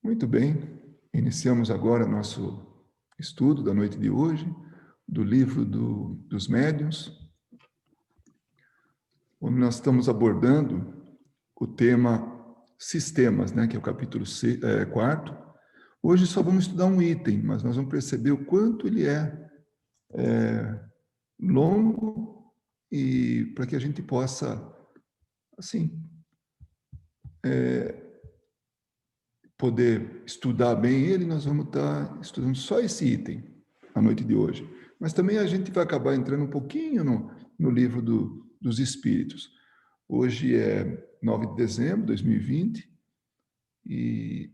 Muito bem, iniciamos agora nosso estudo da noite de hoje, do livro dos médiuns, onde nós estamos abordando o tema sistemas, né, que é o capítulo 4. Hoje só vamos estudar um item, mas nós vamos perceber o quanto ele é longo e para que a gente possa, assim, poder estudar bem ele, nós vamos estar estudando só esse item na noite de hoje. Mas também a gente vai acabar entrando um pouquinho no livro dos Espíritos. Hoje é 9 de dezembro de 2020 e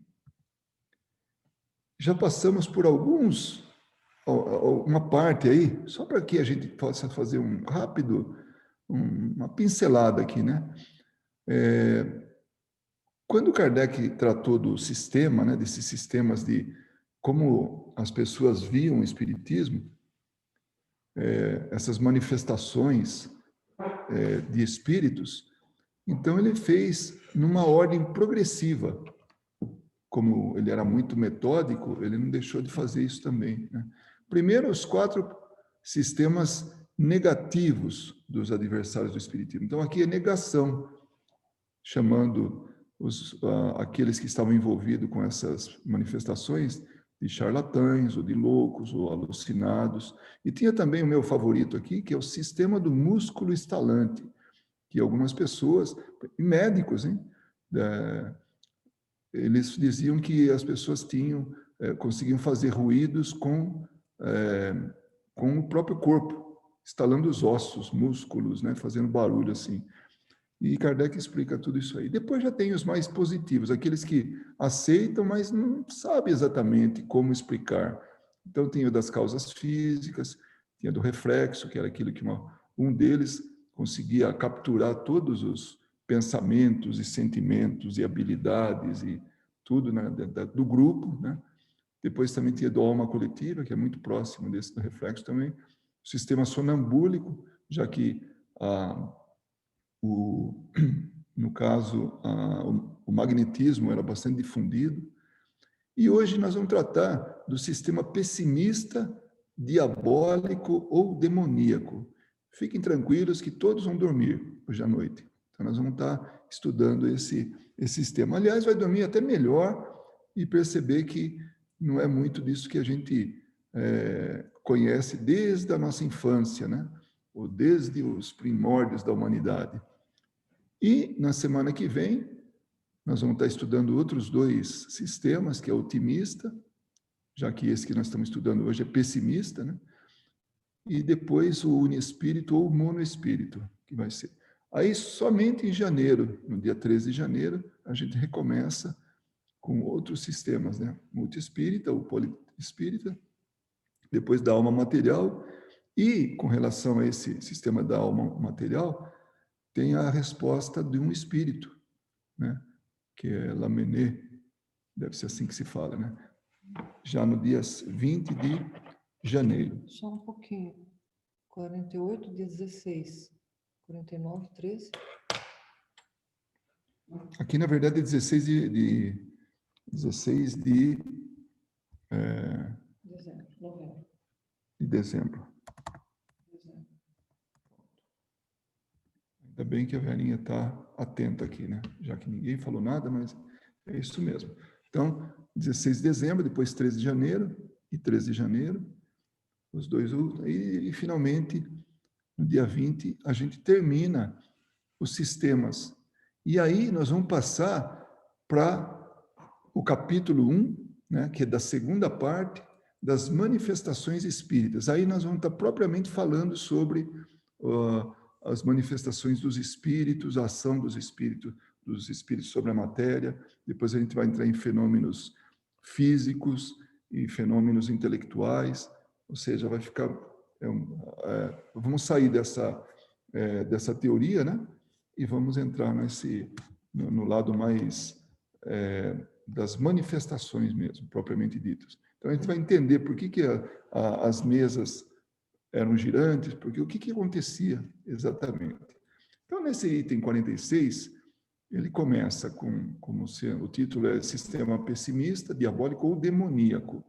já passamos por uma parte aí, só para que a gente possa fazer uma pincelada aqui, né? Quando Kardec tratou do sistema, né, desses sistemas de como as pessoas viam o Espiritismo, essas manifestações de espíritos, então ele fez numa ordem progressiva. Como ele era muito metódico, ele não deixou de fazer isso também, né? Primeiro, os 4 sistemas negativos dos adversários do Espiritismo. Então, aqui é negação, chamando aqueles que estavam envolvidos com essas manifestações de charlatães, ou de loucos, ou alucinados. E tinha também o meu favorito aqui, que é o sistema do músculo estalante, que algumas pessoas, médicos, hein, eles diziam que as pessoas conseguiam fazer ruídos com o próprio corpo, estalando os ossos, músculos, né, fazendo barulho assim. E Kardec explica tudo isso aí. Depois já tem os mais positivos, aqueles que aceitam, mas não sabem exatamente como explicar. Então, tem o das causas físicas, tinha do reflexo, que era aquilo que um deles conseguia capturar todos os pensamentos e sentimentos e habilidades e tudo, né, do grupo, né? Depois também tinha do alma coletiva, que é muito próximo desse do reflexo também. O sistema sonambúlico, já que no caso, o magnetismo era bastante difundido. E hoje nós vamos tratar do sistema pessimista, diabólico ou demoníaco. Fiquem tranquilos que todos vão dormir hoje à noite. Então, nós vamos estar estudando esse sistema. Aliás, vai dormir até melhor e perceber que não é muito disso que a gente conhece desde a nossa infância, né? Ou desde os primórdios da humanidade. E, na semana que vem, nós vamos estar estudando outros 2 sistemas, que é o otimista, já que esse que nós estamos estudando hoje é pessimista, né? E depois o uniespírito ou o monoespírito, que vai ser. Aí, somente em janeiro, no dia 13 de janeiro, a gente recomeça com outros sistemas, né? Multiespírita, o poliespírita, depois da alma material, e com relação a esse sistema da alma material, tem a resposta de um espírito, né? Que é Lamennais, deve ser assim que se fala, né? Já no dia 20 de janeiro. Só um pouquinho. 48, dia 16. 49, 13. Aqui, na verdade, é 16 de Dezembro, novembro. de dezembro. Ainda bem que a velhinha está atenta aqui, né? Já que ninguém falou nada, mas é isso mesmo. Então, 16 de dezembro, depois 13 de janeiro e 13 de janeiro, os 2 últimos, e finalmente, no dia 20, a gente termina os sistemas. E aí nós vamos passar para o capítulo 1, né, que é da segunda parte, das manifestações espíritas. Aí nós vamos estar propriamente falando sobre as manifestações dos espíritos, a ação dos espíritos sobre a matéria. Depois a gente vai entrar em fenômenos físicos e fenômenos intelectuais, ou seja, vai ficar... vamos sair dessa teoria, né? E vamos entrar no lado mais das manifestações mesmo, propriamente ditas. Então, a gente vai entender por que as mesas eram girantes, porque o que acontecia exatamente. Então, nesse item 46, ele começa como o título é Sistema Pessimista, Diabólico ou Demoníaco.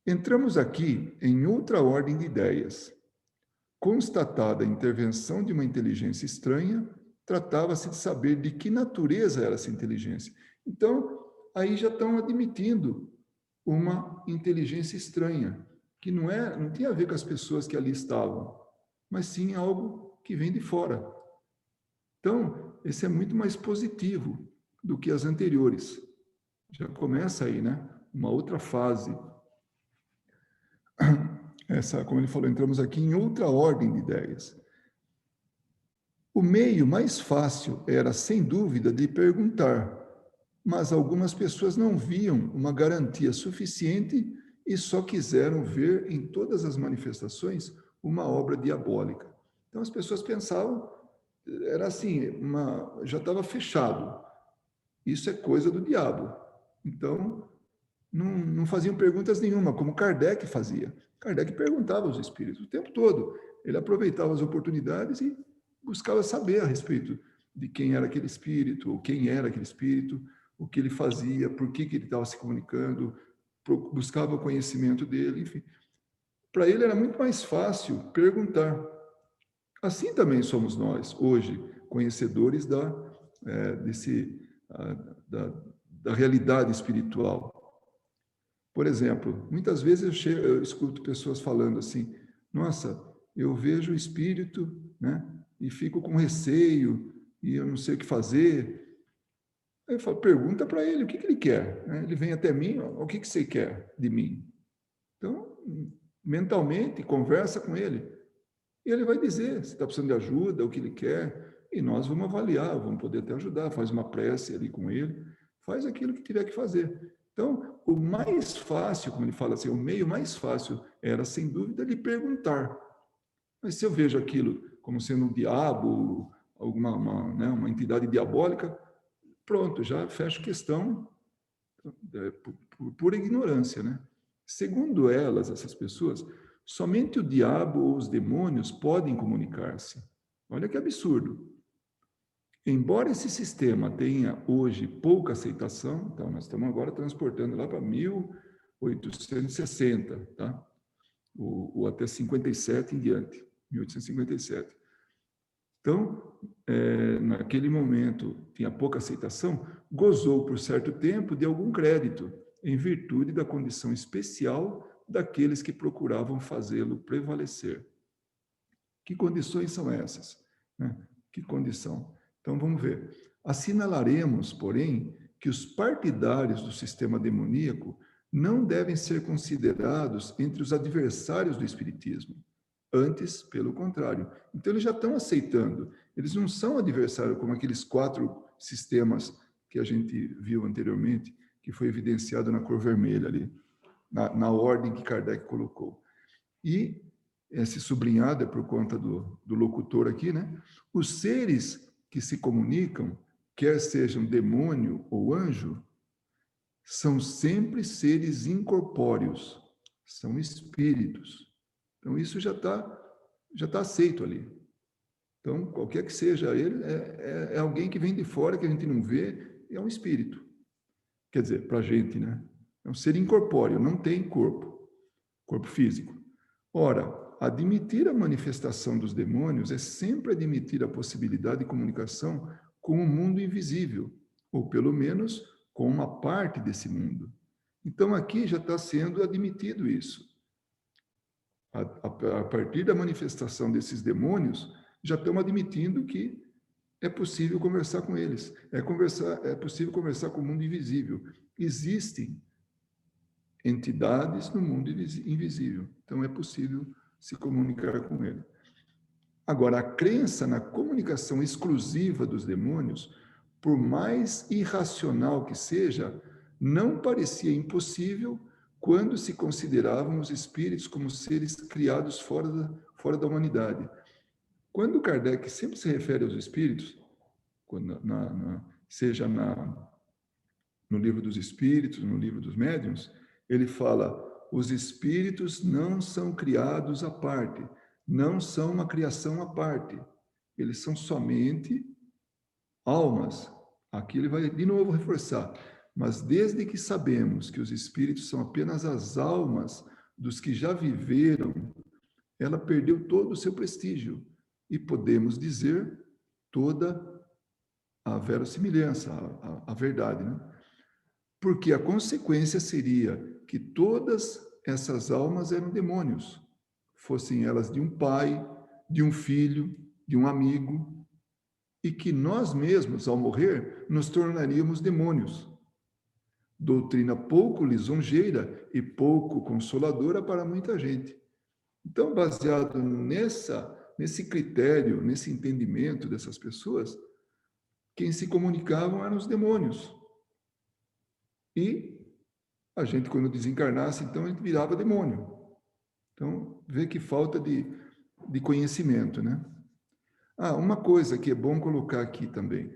Entramos aqui em outra ordem de ideias. Constatada a intervenção de uma inteligência estranha, tratava-se de saber de que natureza era essa inteligência. Então, aí já estão admitindo uma inteligência estranha, que não tinha a ver com as pessoas que ali estavam, mas sim algo que vem de fora. Então, esse é muito mais positivo do que as anteriores. Já começa aí, né? Uma outra fase. Como ele falou, entramos aqui em outra ordem de ideias. O meio mais fácil era, sem dúvida, de perguntar, mas algumas pessoas não viam uma garantia suficiente e só quiseram ver em todas as manifestações uma obra diabólica. Então as pessoas pensavam, era assim, já estava fechado. Isso é coisa do diabo. Então, não faziam perguntas nenhuma, como Kardec fazia. Kardec perguntava aos espíritos o tempo todo. Ele aproveitava as oportunidades e buscava saber a respeito de quem era aquele espírito, ou quem era aquele espírito, o que ele fazia, por que ele estava se comunicando, buscava o conhecimento dele, enfim. Para ele era muito mais fácil perguntar. Assim também somos nós, hoje, conhecedores da realidade espiritual. Por exemplo, muitas vezes eu escuto pessoas falando assim, nossa, eu vejo o espírito, né, e fico com receio, e eu não sei o que fazer. Aí eu falo, pergunta para ele o que ele quer. Né? Ele vem até mim, o que você quer de mim? Então, mentalmente, conversa com ele. E ele vai dizer se está precisando de ajuda, o que ele quer, e nós vamos avaliar, vamos poder até ajudar, faz uma prece ali com ele, faz aquilo que tiver que fazer. Então, o mais fácil, como ele fala assim, o meio mais fácil era, sem dúvida, lhe perguntar. Mas se eu vejo aquilo como sendo um diabo, uma entidade diabólica, pronto, já fecho questão por pura ignorância, né? Segundo elas, essas pessoas, somente o diabo ou os demônios podem comunicar-se. Olha que absurdo. Embora esse sistema tenha hoje pouca aceitação, então nós estamos agora transportando lá para 1860, tá? Ou até 57 em diante, 1857. Então, naquele momento, tinha pouca aceitação, gozou por certo tempo de algum crédito, em virtude da condição especial daqueles que procuravam fazê-lo prevalecer. Que condições são essas? Né? Que condição? Então, vamos ver. Assinalaremos, porém, que os partidários do sistema demoníaco não devem ser considerados entre os adversários do espiritismo. Antes, pelo contrário. Então, eles já estão aceitando. Eles não são adversários como aqueles 4 sistemas que a gente viu anteriormente, que foi evidenciado na cor vermelha ali, na ordem que Kardec colocou. E esse sublinhado é por conta do locutor aqui, né? Os seres que se comunicam, quer sejam demônio ou anjo, são sempre seres incorpóreos, são espíritos. Então, isso já tá aceito ali. Então, qualquer que seja ele, é alguém que vem de fora, que a gente não vê, é um espírito. Quer dizer, para a gente, né? É um ser incorpóreo, não tem corpo físico. Ora, admitir a manifestação dos demônios é sempre admitir a possibilidade de comunicação com o mundo invisível, ou pelo menos com uma parte desse mundo. Então, aqui já está sendo admitido isso. A partir da manifestação desses demônios, já estão admitindo que é possível conversar com eles, é possível conversar com o mundo invisível. Existem entidades no mundo invisível, então é possível se comunicar com ele. Agora, a crença na comunicação exclusiva dos demônios, por mais irracional que seja, não parecia impossível quando se consideravam os espíritos como seres criados fora da humanidade. Quando Kardec sempre se refere aos espíritos, seja no livro dos espíritos, no livro dos médiuns, ele fala, os espíritos não são criados à parte, não são uma criação à parte, eles são somente almas, aqui ele vai de novo reforçar, mas desde que sabemos que os espíritos são apenas as almas dos que já viveram, ela perdeu todo o seu prestígio. E podemos dizer toda a verossimilhança, a verdade, né? Porque a consequência seria que todas essas almas eram demônios, fossem elas de um pai, de um filho, de um amigo, e que nós mesmos, ao morrer, nos tornaríamos demônios. Doutrina pouco lisonjeira e pouco consoladora para muita gente. Então, baseado nesse critério, nesse entendimento dessas pessoas, quem se comunicavam eram os demônios. E a gente, quando desencarnasse, então, a gente virava demônio. Então, vê que falta de conhecimento, né? Uma coisa que é bom colocar aqui também.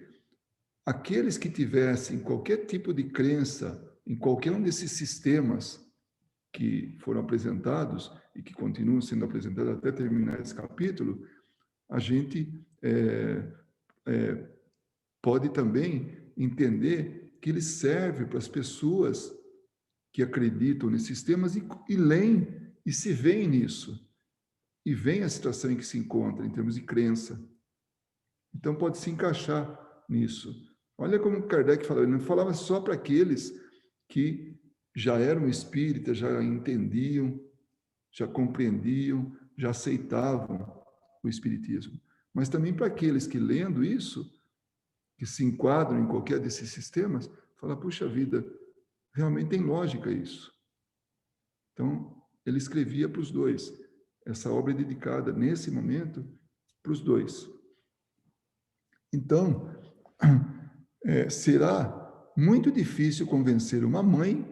Aqueles que tivessem qualquer tipo de crença em qualquer um desses sistemas que foram apresentados e que continuam sendo apresentados até terminar esse capítulo, a gente pode também entender que ele serve para as pessoas que acreditam nesses sistemas e leem e se veem nisso. E veem a situação em que se encontra, em termos de crença. Então, pode se encaixar nisso. Olha como Kardec falava, ele não falava só para aqueles que já eram espíritas, já entendiam, já compreendiam, já aceitavam o espiritismo. Mas também para aqueles que, lendo isso, que se enquadram em qualquer desses sistemas, falam, puxa vida, realmente tem lógica isso. Então, ele escrevia para os dois. Essa obra é dedicada, nesse momento, para os dois. Então, será muito difícil convencer uma mãe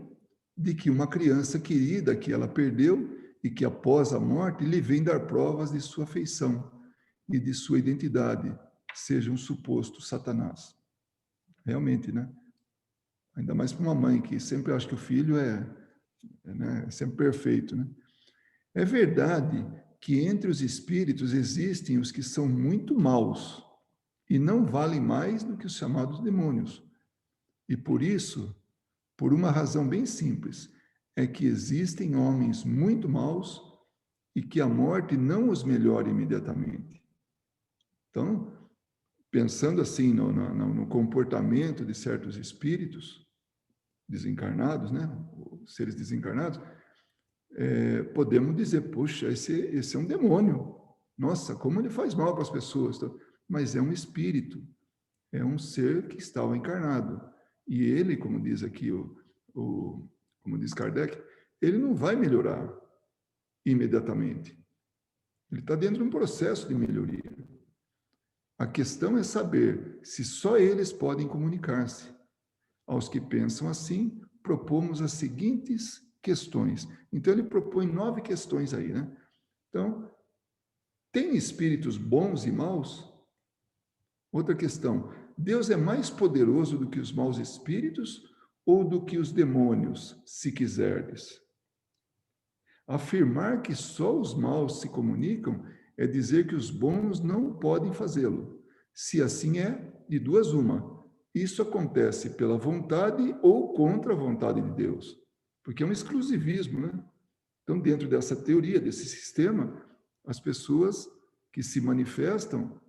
de que uma criança querida que ela perdeu e que após a morte lhe vem dar provas de sua afeição e de sua identidade, seja um suposto Satanás. Realmente, né? Ainda mais para uma mãe que sempre acha que o filho é sempre perfeito, né? É verdade que entre os espíritos existem os que são muito maus e não valem mais do que os chamados demônios. E por isso, por uma razão bem simples, é que existem homens muito maus e que a morte não os melhora imediatamente. Então, pensando assim no comportamento de certos espíritos desencarnados, né, seres desencarnados, podemos dizer, puxa, esse é um demônio. Nossa, como ele faz mal para as pessoas. Mas é um espírito, é um ser que estava encarnado. E ele, como diz aqui, como diz Kardec, ele não vai melhorar imediatamente. Ele está dentro de um processo de melhoria. A questão é saber se só eles podem comunicar-se. Aos que pensam assim, propomos as seguintes questões. Então, ele propõe 9 questões aí, né? Então, tem espíritos bons e maus? Outra questão, Deus é mais poderoso do que os maus espíritos ou do que os demônios, se quiserdes? Afirmar que só os maus se comunicam é dizer que os bons não podem fazê-lo. Se assim é, de duas uma. Isso acontece pela vontade ou contra a vontade de Deus. Porque é um exclusivismo, né? Então, dentro dessa teoria, desse sistema, as pessoas que se manifestam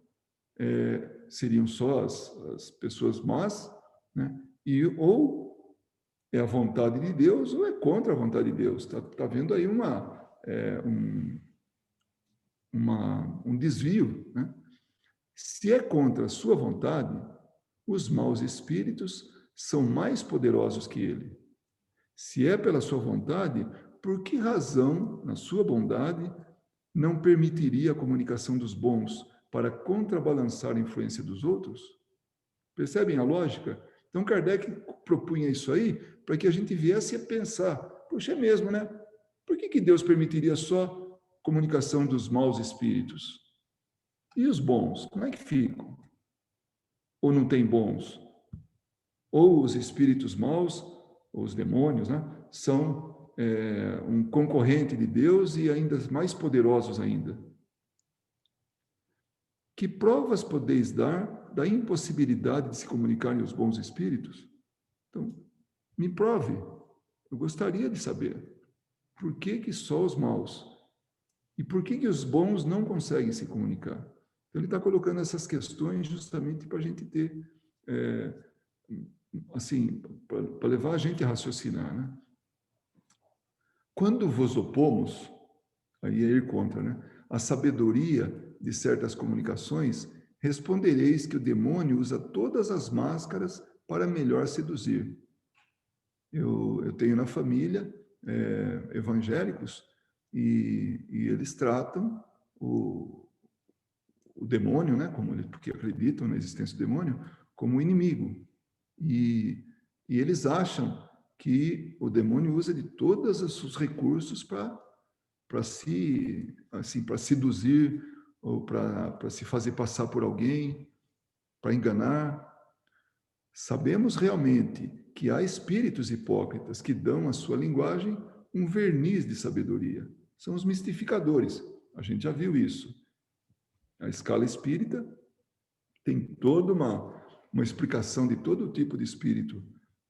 seriam só as pessoas más, né? E ou é a vontade de Deus ou é contra a vontade de Deus. Tá vendo aí um desvio, né? Se é contra a sua vontade, os maus espíritos são mais poderosos que ele. Se é pela sua vontade, por que razão, na sua bondade, não permitiria a comunicação dos bons para contrabalançar a influência dos outros? Percebem a lógica? Então, Kardec propunha isso aí para que a gente viesse a pensar, poxa, é mesmo, né? Por que Deus permitiria só comunicação dos maus espíritos? E os bons, como é que ficam? Ou não tem bons? Ou os espíritos maus, ou os demônios, né, são um concorrente de Deus e ainda mais poderosos ainda. que provas podeis dar da impossibilidade de se comunicarem os bons espíritos? Então, me prove. Eu gostaria de saber. Por que que só os maus? E por que que os bons não conseguem se comunicar? Então, ele está colocando essas questões justamente para a gente ter, assim, para levar a gente a raciocinar, né? Quando vos opomos, aí é ir contra, né? A sabedoria de certas comunicações, respondereis que o demônio usa todas as máscaras para melhor seduzir. Eu tenho na família evangélicos e eles tratam o demônio, né, porque acreditam na existência do demônio, como inimigo. E eles acham que o demônio usa de todos os recursos para se, assim, para seduzir ou para se fazer passar por alguém, para enganar. Sabemos realmente que há espíritos hipócritas que dão à sua linguagem um verniz de sabedoria. São os mistificadores. A gente já viu isso. A escala espírita tem toda uma explicação de todo tipo de espírito,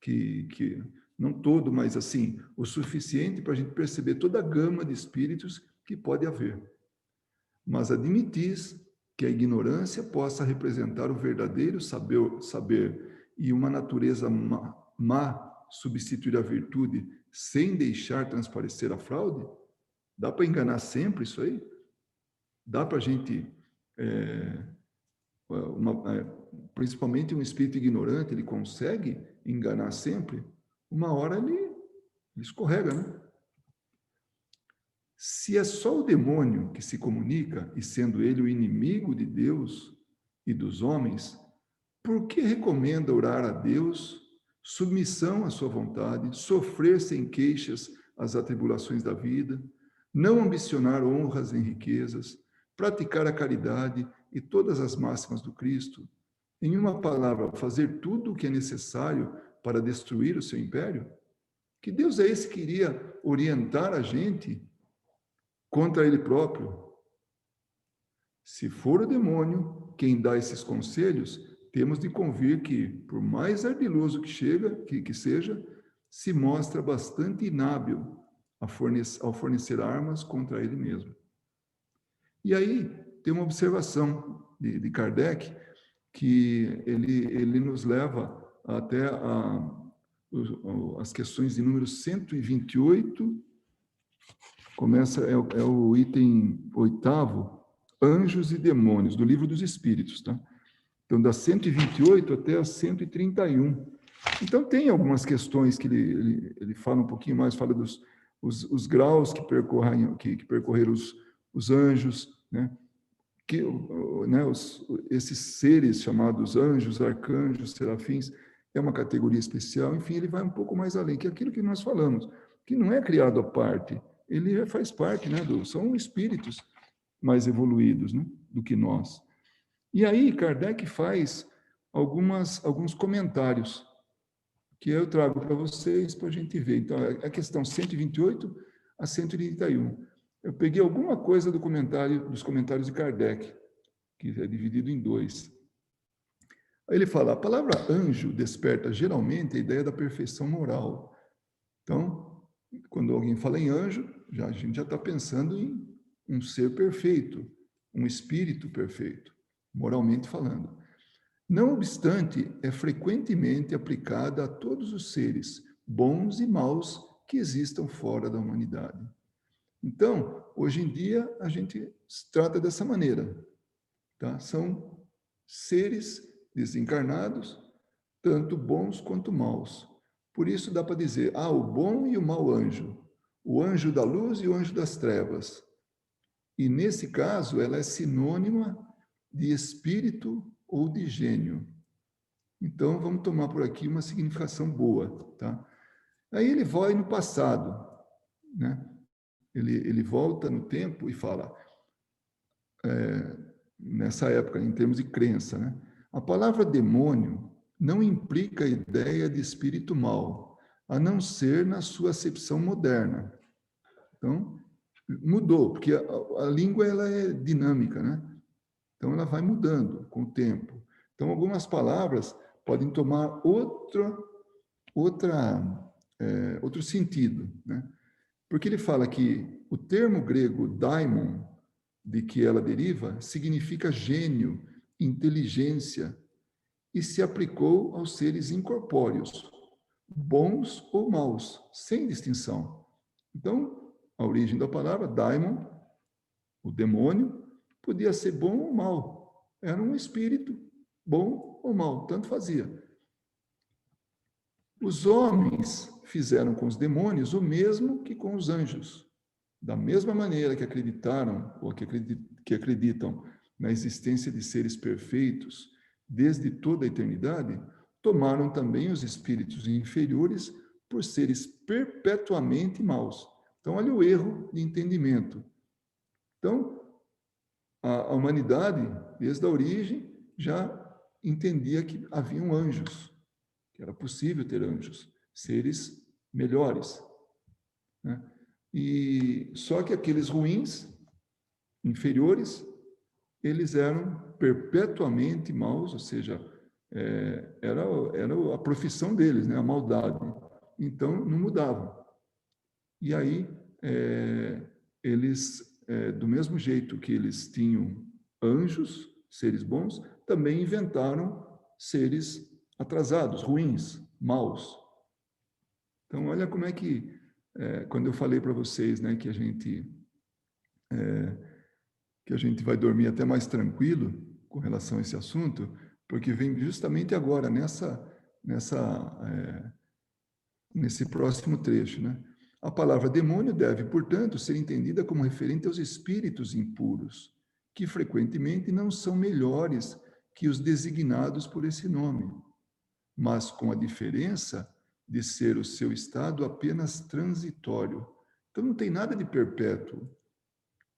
que não todo, mas assim, o suficiente para a gente perceber toda a gama de espíritos que pode haver. Mas admitis que a ignorância possa representar o verdadeiro saber e uma natureza má substituir a virtude sem deixar transparecer a fraude? Dá para enganar sempre isso aí? Dá para a gente, principalmente um espírito ignorante, ele consegue enganar sempre? Uma hora ele escorrega, né? Se é só o demônio que se comunica, e sendo ele o inimigo de Deus e dos homens, por que recomenda orar a Deus, submissão à sua vontade, sofrer sem queixas as atribulações da vida, não ambicionar honras nem riquezas, praticar a caridade e todas as máximas do Cristo? Em uma palavra, fazer tudo o que é necessário para destruir o seu império? Que Deus é esse que iria orientar a gente contra ele próprio? Se for o demônio quem dá esses conselhos, temos de convir que, por mais ardiloso que seja, se mostra bastante inábil ao fornecer armas contra ele mesmo. E aí tem uma observação de Kardec que ele nos leva até as questões de número 128, é o item 8º, Anjos e Demônios, do Livro dos Espíritos, tá? Então, da 128 até a 131. Então, tem algumas questões que ele fala um pouquinho mais, fala dos os graus que percorreram os anjos, né? Esses seres chamados anjos, arcanjos, serafins, é uma categoria especial. Enfim, ele vai um pouco mais além, que é aquilo que nós falamos, que não é criado à parte, ele faz parte, né, são espíritos mais evoluídos, né, do que nós. E aí, Kardec faz alguns comentários que eu trago para vocês para a gente ver. Então, a questão 128 a 131. Eu peguei alguma coisa dos comentários de Kardec, que é dividido em 2. Aí ele fala, a palavra anjo desperta geralmente a ideia da perfeição moral. Então, quando alguém fala em anjo, a gente já está pensando em um ser perfeito, um espírito perfeito, moralmente falando. Não obstante, é frequentemente aplicada a todos os seres, bons e maus, que existam fora da humanidade. Então, hoje em dia, a gente trata dessa maneira, tá? São seres desencarnados, tanto bons quanto maus. Por isso dá para dizer, o bom e o mau anjo, o anjo da luz e o anjo das trevas. E nesse caso, ela é sinônima de espírito ou de gênio. Então, vamos tomar por aqui uma significação boa, tá? Aí ele vai no passado, né? Ele volta no tempo e fala, nessa época, em termos de crença, né? A palavra demônio não implica a ideia de espírito mau, a não ser na sua acepção moderna. Então, mudou, porque a língua ela é dinâmica, né? Então, ela vai mudando com o tempo. Então, algumas palavras podem tomar outro sentido, né? Porque ele fala que o termo grego daimon, de que ela deriva, significa gênio, inteligência, e se aplicou aos seres incorpóreos, bons ou maus, sem distinção. Então, a origem da palavra daimon, o demônio, podia ser bom ou mau. Era um espírito, bom ou mau, tanto fazia. Os homens fizeram com os demônios o mesmo que com os anjos. Da mesma maneira que acreditaram, ou que acreditam na existência de seres perfeitos desde toda a eternidade, tomaram também os espíritos inferiores por seres perpetuamente maus. Então, olha o erro de entendimento. Então, a humanidade, desde a origem, já entendia que haviam anjos, que era possível ter anjos, seres melhores, né? E só que aqueles ruins, inferiores, eles eram perpetuamente maus, ou seja, era a profissão deles, né? A maldade. Então, não mudavam. E aí, eles, do mesmo jeito que eles tinham anjos, seres bons, também inventaram seres atrasados, ruins, maus. Então, olha como é que, quando eu falei para vocês, né, que a gente vai dormir até mais tranquilo com relação a esse assunto, porque vem justamente agora, nesse próximo trecho, né? A palavra demônio deve, portanto, ser entendida como referente aos espíritos impuros, que frequentemente não são melhores que os designados por esse nome, mas com a diferença de ser o seu estado apenas transitório. Então não tem nada de perpétuo.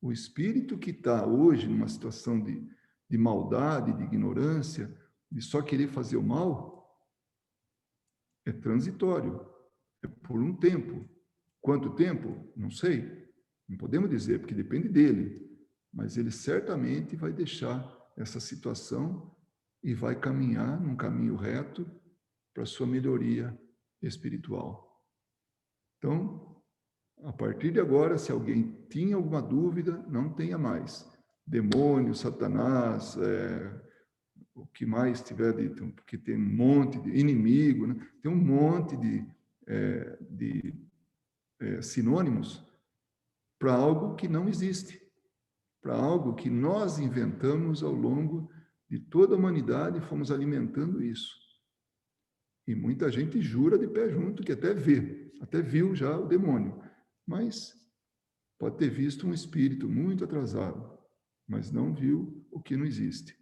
O espírito que está hoje numa situação de maldade, de ignorância, de só querer fazer o mal, é transitório, é por um tempo. Quanto tempo? Não sei. Não podemos dizer, porque depende dele. Mas ele certamente vai deixar essa situação e vai caminhar num caminho reto para a sua melhoria espiritual. Então, a partir de agora, se alguém tinha alguma dúvida, não tenha mais. Demônio, Satanás, o que mais tiver dito, porque tem um monte de inimigo, né? Tem um monte de sinônimos para algo que não existe, para algo que nós inventamos ao longo de toda a humanidade e fomos alimentando isso. E muita gente jura de pé junto que até viu já o demônio, mas pode ter visto um espírito muito atrasado, mas não viu o que não existe.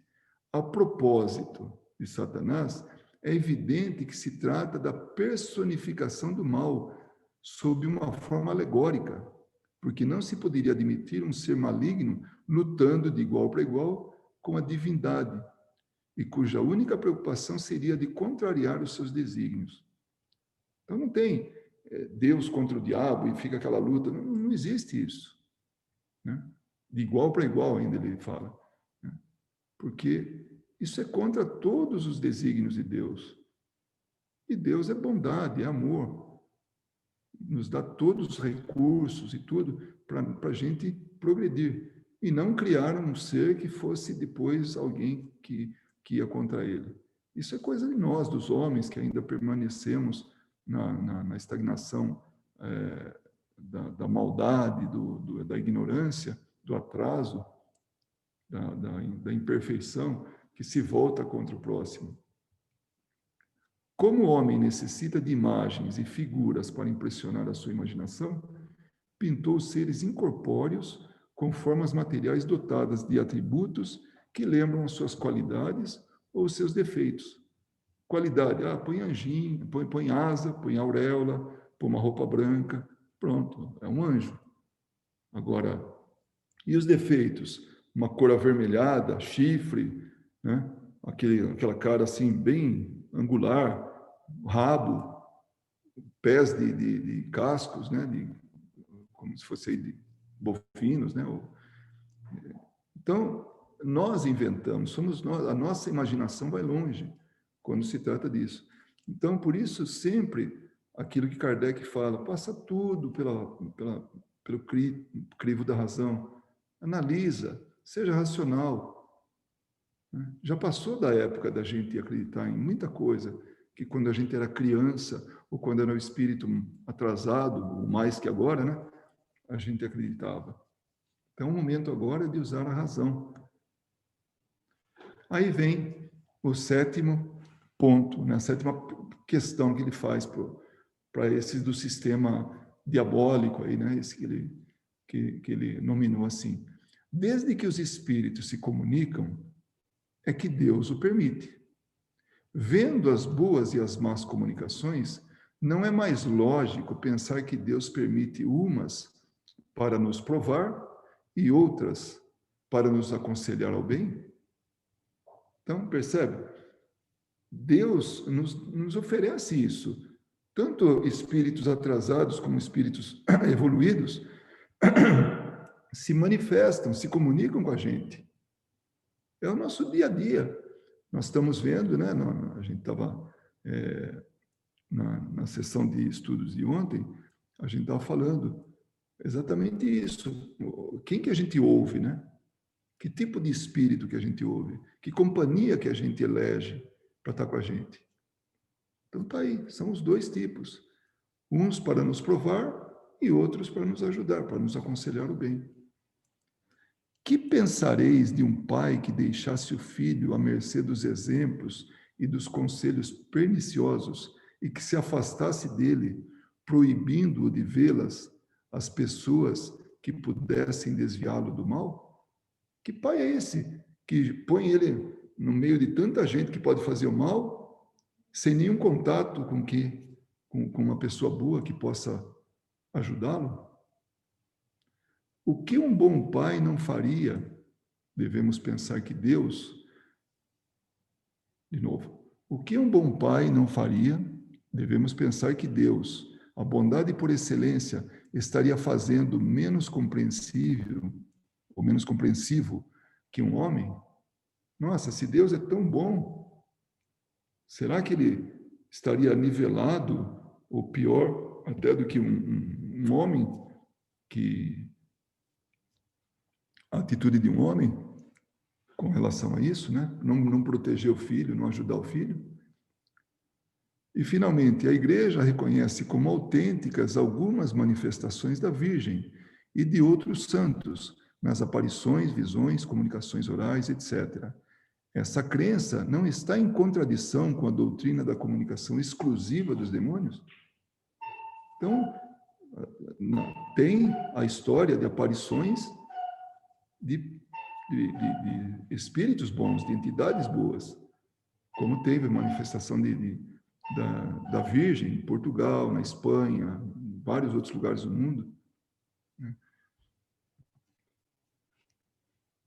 A propósito de Satanás, é evidente que se trata da personificação do mal sob uma forma alegórica, porque não se poderia admitir um ser maligno lutando de igual para igual com a divindade, e cuja única preocupação seria de contrariar os seus desígnios. Então não tem Deus contra o diabo e fica aquela luta, não existe isso, né? De igual para igual ainda ele fala, né? Porque isso é contra todos os desígnios de Deus. E Deus é bondade, é amor, nos dá todos os recursos e tudo para a gente progredir e não criar um ser que fosse depois alguém que ia contra ele. Isso é coisa de nós, dos homens, que ainda permanecemos na estagnação da maldade, da ignorância, do atraso, da imperfeição, que se volta contra o próximo. Como o homem necessita de imagens e figuras para impressionar a sua imaginação, pintou seres incorpóreos com formas materiais dotadas de atributos que lembram as suas qualidades ou os seus defeitos. Qualidade, põe anjinho, põe asa, põe auréola, põe uma roupa branca, pronto, é um anjo. Agora, e os defeitos? Uma cor avermelhada, chifre, né? Aquela cara assim bem angular, rabo, pés de cascos, né? Como se fosse de bovinos, né? Então, nós inventamos, somos nós, a nossa imaginação vai longe quando se trata disso. Então, por isso, sempre aquilo que Kardec fala, passa tudo pelo crivo da razão, analisa, seja racional. Já passou da época da gente acreditar em muita coisa, que quando a gente era criança, ou quando era um espírito atrasado, ou mais que agora, né, a gente acreditava. Então, o momento agora é de usar a razão. Aí vem o sétimo ponto, né, a sétima questão que ele faz para esse do sistema diabólico, aí, né, esse que ele nominou assim. Desde que os espíritos se comunicam, é que Deus o permite. Vendo as boas e as más comunicações, não é mais lógico pensar que Deus permite umas para nos provar e outras para nos aconselhar ao bem? Então, percebe? Deus nos oferece isso. Tanto espíritos atrasados como espíritos evoluídos se manifestam, se comunicam com a gente. É o nosso dia a dia. Nós estamos vendo, né? A gente estava na sessão de estudos de ontem, a gente estava falando exatamente isso. Quem que a gente ouve, né? Que tipo de espírito que a gente ouve? Que companhia que a gente elege para estar com a gente? Então tá aí, são os dois tipos. Uns para nos provar e outros para nos ajudar, para nos aconselhar o bem. Que pensareis de um pai que deixasse o filho à mercê dos exemplos e dos conselhos perniciosos e que se afastasse dele, proibindo-o de vê-las as pessoas que pudessem desviá-lo do mal? Que pai é esse que põe ele no meio de tanta gente que pode fazer o mal, sem nenhum contato com uma pessoa boa que possa ajudá-lo? O que um bom pai não faria? Devemos pensar que Deus, de novo, o que um bom pai não faria? Devemos pensar que Deus, a bondade por excelência, estaria fazendo menos compreensível ou menos compreensivo que um homem? Nossa, se Deus é tão bom, será que ele estaria nivelado ou pior até do que um homem que a atitude de um homem com relação a isso, né? Não proteger o filho, não ajudar o filho. E, finalmente, a Igreja reconhece como autênticas algumas manifestações da Virgem e de outros santos, nas aparições, visões, comunicações orais, etc. Essa crença não está em contradição com a doutrina da comunicação exclusiva dos demônios? Então, tem a história de aparições de espíritos bons, de entidades boas, como teve a manifestação da Virgem em Portugal, na Espanha, em vários outros lugares do mundo.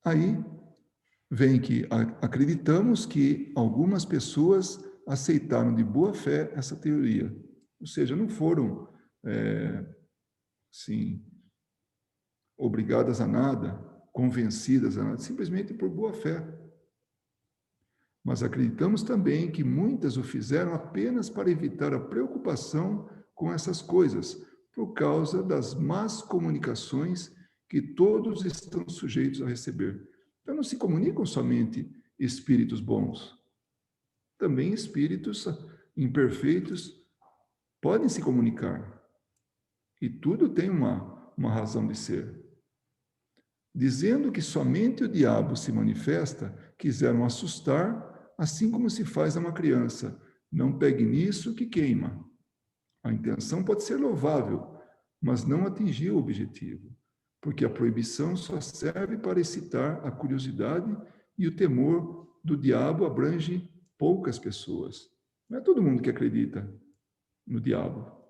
Aí vem que acreditamos que algumas pessoas aceitaram de boa fé essa teoria, ou seja, não foram, sim, obrigadas a nada, convencidas a nada, simplesmente por boa fé. Mas acreditamos também que muitas o fizeram apenas para evitar a preocupação com essas coisas, por causa das más comunicações que todos estão sujeitos a receber. Então, não se comunicam somente espíritos bons. Também espíritos imperfeitos podem se comunicar. E tudo tem uma razão de ser. Dizendo que somente o diabo se manifesta, quiseram assustar, assim como se faz a uma criança. Não pegue nisso que queima. A intenção pode ser louvável, mas não atingiu o objetivo, porque a proibição só serve para excitar a curiosidade e o temor do diabo abrange poucas pessoas. Não é todo mundo que acredita no diabo.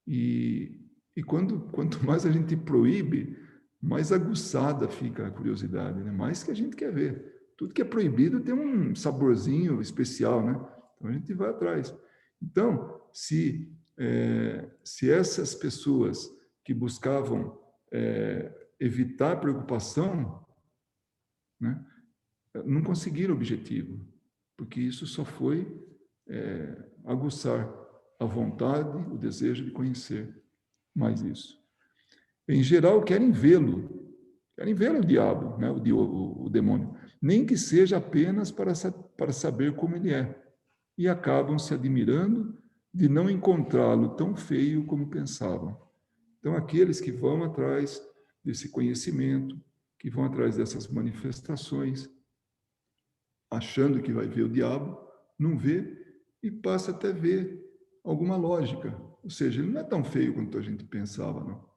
E quanto mais a gente proíbe, mais aguçada fica a curiosidade, né? Mais que a gente quer ver. Tudo que é proibido tem um saborzinho especial, né? Então a gente vai atrás. Então, se essas pessoas que buscavam evitar preocupação, né? Não conseguiram o objetivo, porque isso só foi aguçar a vontade, o desejo de conhecer mais isso. Em geral, querem vê-lo o diabo, né? o demônio, nem que seja apenas para saber como ele é, e acabam se admirando de não encontrá-lo tão feio como pensavam. Então, aqueles que vão atrás desse conhecimento, que vão atrás dessas manifestações, achando que vai ver o diabo, não vê e passa até ver alguma lógica. Ou seja, ele não é tão feio quanto a gente pensava, não.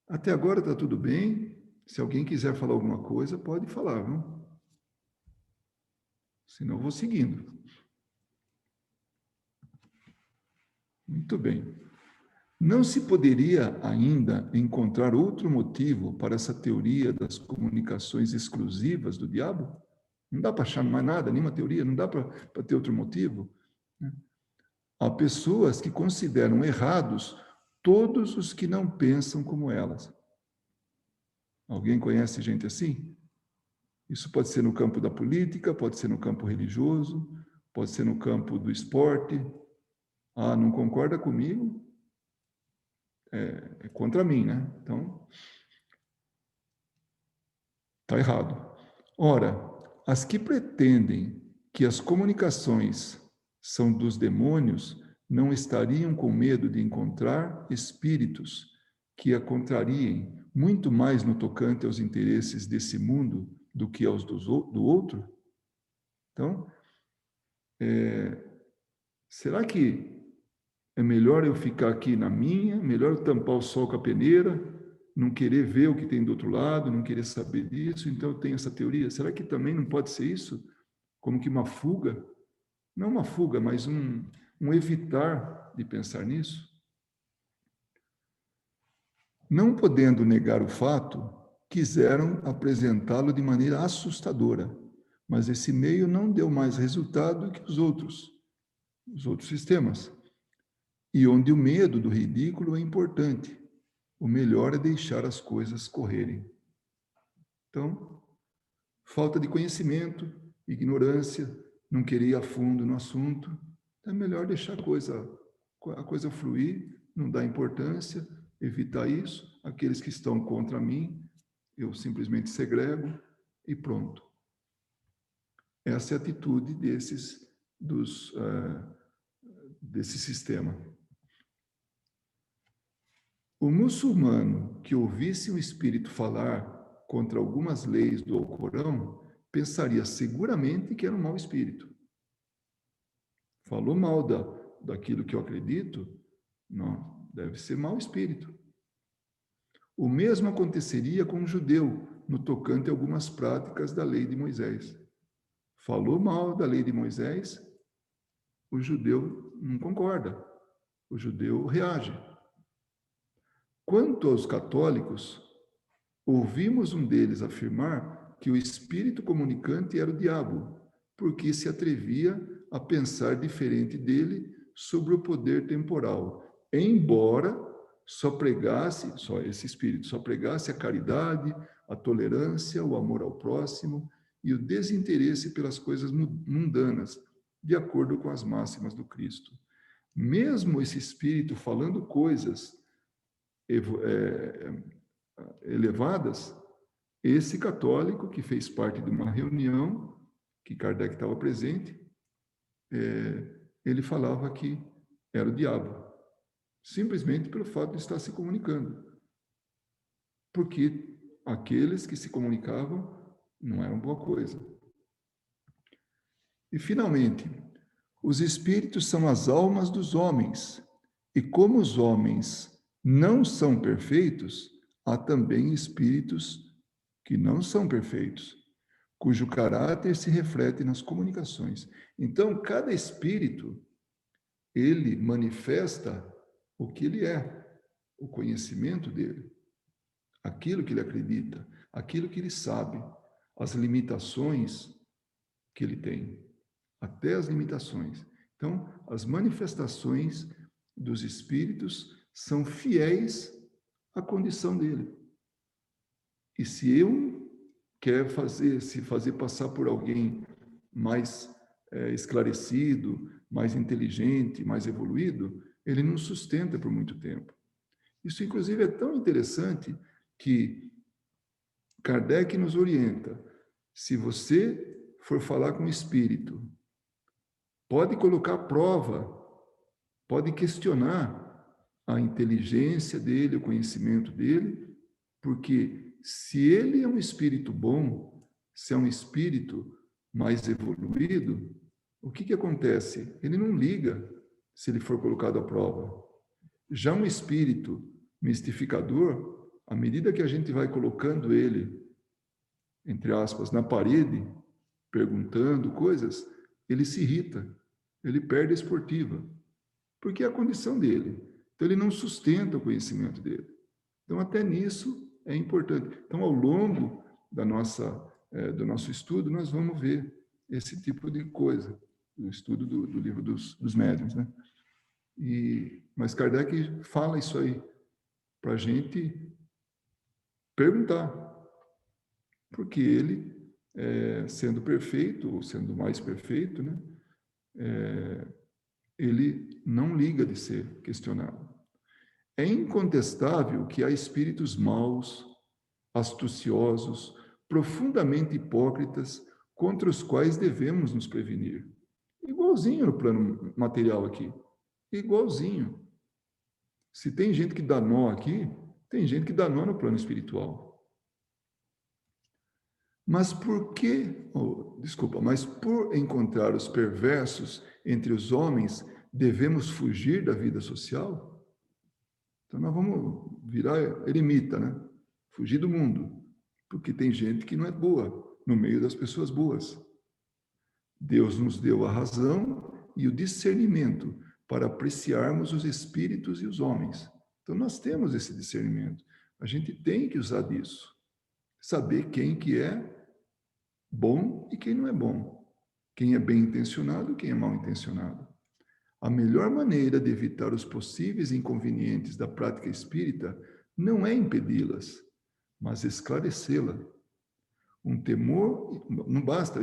Até agora está tudo bem. Se alguém quiser falar alguma coisa, pode falar, viu? Senão eu vou seguindo. Muito bem. Não se poderia ainda encontrar outro motivo para essa teoria das comunicações exclusivas do diabo? Não dá para achar mais nada, nenhuma teoria, não dá para ter outro motivo? Há pessoas que consideram errados todos os que não pensam como elas. Alguém conhece gente assim? Isso pode ser no campo da política, pode ser no campo religioso, pode ser no campo do esporte. Ah, não concorda comigo? É contra mim, né? Então, está errado. Ora, as que pretendem que as comunicações são dos demônios não estariam com medo de encontrar espíritos que a contrariem muito mais no tocante aos interesses desse mundo do que aos do outro? Então, será que é melhor eu ficar aqui na minha, melhor eu tampar o sol com a peneira, não querer ver o que tem do outro lado, não querer saber disso, então eu tenho essa teoria. Será que também não pode ser isso? Como que uma fuga? Não uma fuga, mas um evitar de pensar nisso? Não podendo negar o fato, quiseram apresentá-lo de maneira assustadora, mas esse meio não deu mais resultado que os outros sistemas. E onde o medo do ridículo é importante, o melhor é deixar as coisas correrem. Então, falta de conhecimento, ignorância, não querer ir a fundo no assunto, é melhor deixar a coisa fluir, não dar importância, evitar isso. Aqueles que estão contra mim, eu simplesmente segrego e pronto. Essa é a atitude desse sistema. O muçulmano que ouvisse um espírito falar contra algumas leis do Alcorão pensaria seguramente que era um mau espírito. Falou mal daquilo que eu acredito? Não, deve ser mau espírito. O mesmo aconteceria com um judeu no tocante a algumas práticas da lei de Moisés. Falou mal da lei de Moisés, o judeu não concorda, o judeu reage. Quanto aos católicos, ouvimos um deles afirmar que o espírito comunicante era o diabo, porque se atrevia a pensar diferente dele sobre o poder temporal, embora só esse espírito, só pregasse a caridade, a tolerância, o amor ao próximo e o desinteresse pelas coisas mundanas, de acordo com as máximas do Cristo. Mesmo esse espírito falando coisas elevadas, esse católico que fez parte de uma reunião, que Kardec estava presente, ele falava que era o diabo, simplesmente pelo fato de estar se comunicando. Porque aqueles que se comunicavam não eram boa coisa. E, finalmente, os espíritos são as almas dos homens, e como os homens não são perfeitos, há também espíritos que não são perfeitos, cujo caráter se reflete nas comunicações. Então, cada espírito, ele manifesta o que ele é, o conhecimento dele, aquilo que ele acredita, aquilo que ele sabe, as limitações que ele tem, até as limitações. Então, as manifestações dos espíritos são fiéis à condição dele. E se eu quer se fazer passar por alguém mais esclarecido, mais inteligente, mais evoluído, ele não sustenta por muito tempo. Isso, inclusive, é tão interessante que Kardec nos orienta. Se você for falar com o espírito, pode colocar à prova, pode questionar a inteligência dele, o conhecimento dele, porque se ele é um espírito bom, se é um espírito mais evoluído, o que acontece? Ele não liga se ele for colocado à prova. Já um espírito mistificador, à medida que a gente vai colocando ele, entre aspas, na parede, perguntando coisas, ele se irrita, ele perde a esportiva, porque é a condição dele. Então, ele não sustenta o conhecimento dele. Então, até nisso é importante. Então, ao longo do nosso estudo, nós vamos ver esse tipo de coisa, o estudo do livro dos médiuns, né? Mas Kardec fala isso aí para a gente perguntar, porque ele, sendo perfeito, ou sendo mais perfeito, né? Ele não liga de ser questionado. É incontestável que há espíritos maus, astuciosos, profundamente hipócritas, contra os quais devemos nos prevenir. Igualzinho no plano material aqui. Igualzinho. Se tem gente que dá nó aqui, tem gente que dá nó no plano espiritual. Mas por encontrar os perversos entre os homens, devemos fugir da vida social? Então, nós vamos virar eremita, né? Fugir do mundo. Porque tem gente que não é boa, no meio das pessoas boas. Deus nos deu a razão e o discernimento para apreciarmos os espíritos e os homens. Então, nós temos esse discernimento. A gente tem que usar disso. Saber quem que é bom e quem não é bom. Quem é bem intencionado e quem é mal intencionado. A melhor maneira de evitar os possíveis inconvenientes da prática espírita não é impedi-las, mas esclarecê-la. Um temor, não basta,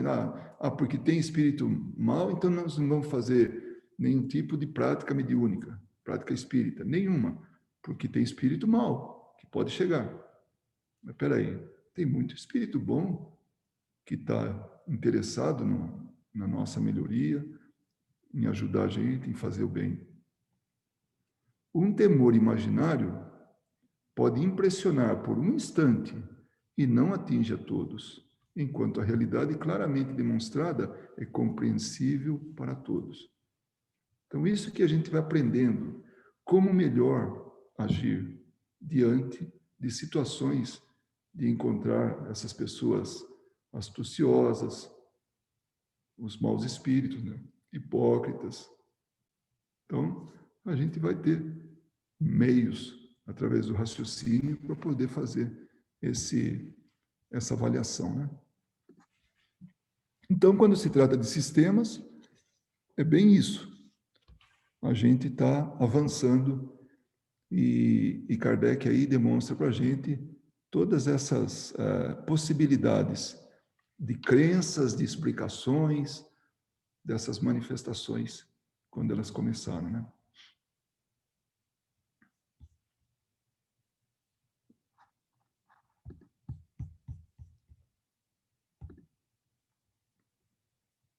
porque tem espírito mal, então nós não vamos fazer nenhum tipo de prática mediúnica, prática espírita, nenhuma, porque tem espírito mal, que pode chegar. Mas espera aí, tem muito espírito bom que está interessado na nossa melhoria, em ajudar a gente, em fazer o bem. Um temor imaginário pode impressionar por um instante e não atinge a todos, enquanto a realidade claramente demonstrada é compreensível para todos. Então, isso que a gente vai aprendendo, como melhor agir diante de situações de encontrar essas pessoas astuciosas, os maus espíritos, né? Hipócritas. Então, a gente vai ter meios, através do raciocínio, para poder fazer essa avaliação, né? Então, quando se trata de sistemas, é bem isso. A gente está avançando e Kardec aí demonstra para a gente todas essas possibilidades de crenças, de explicações dessas manifestações quando elas começaram, né?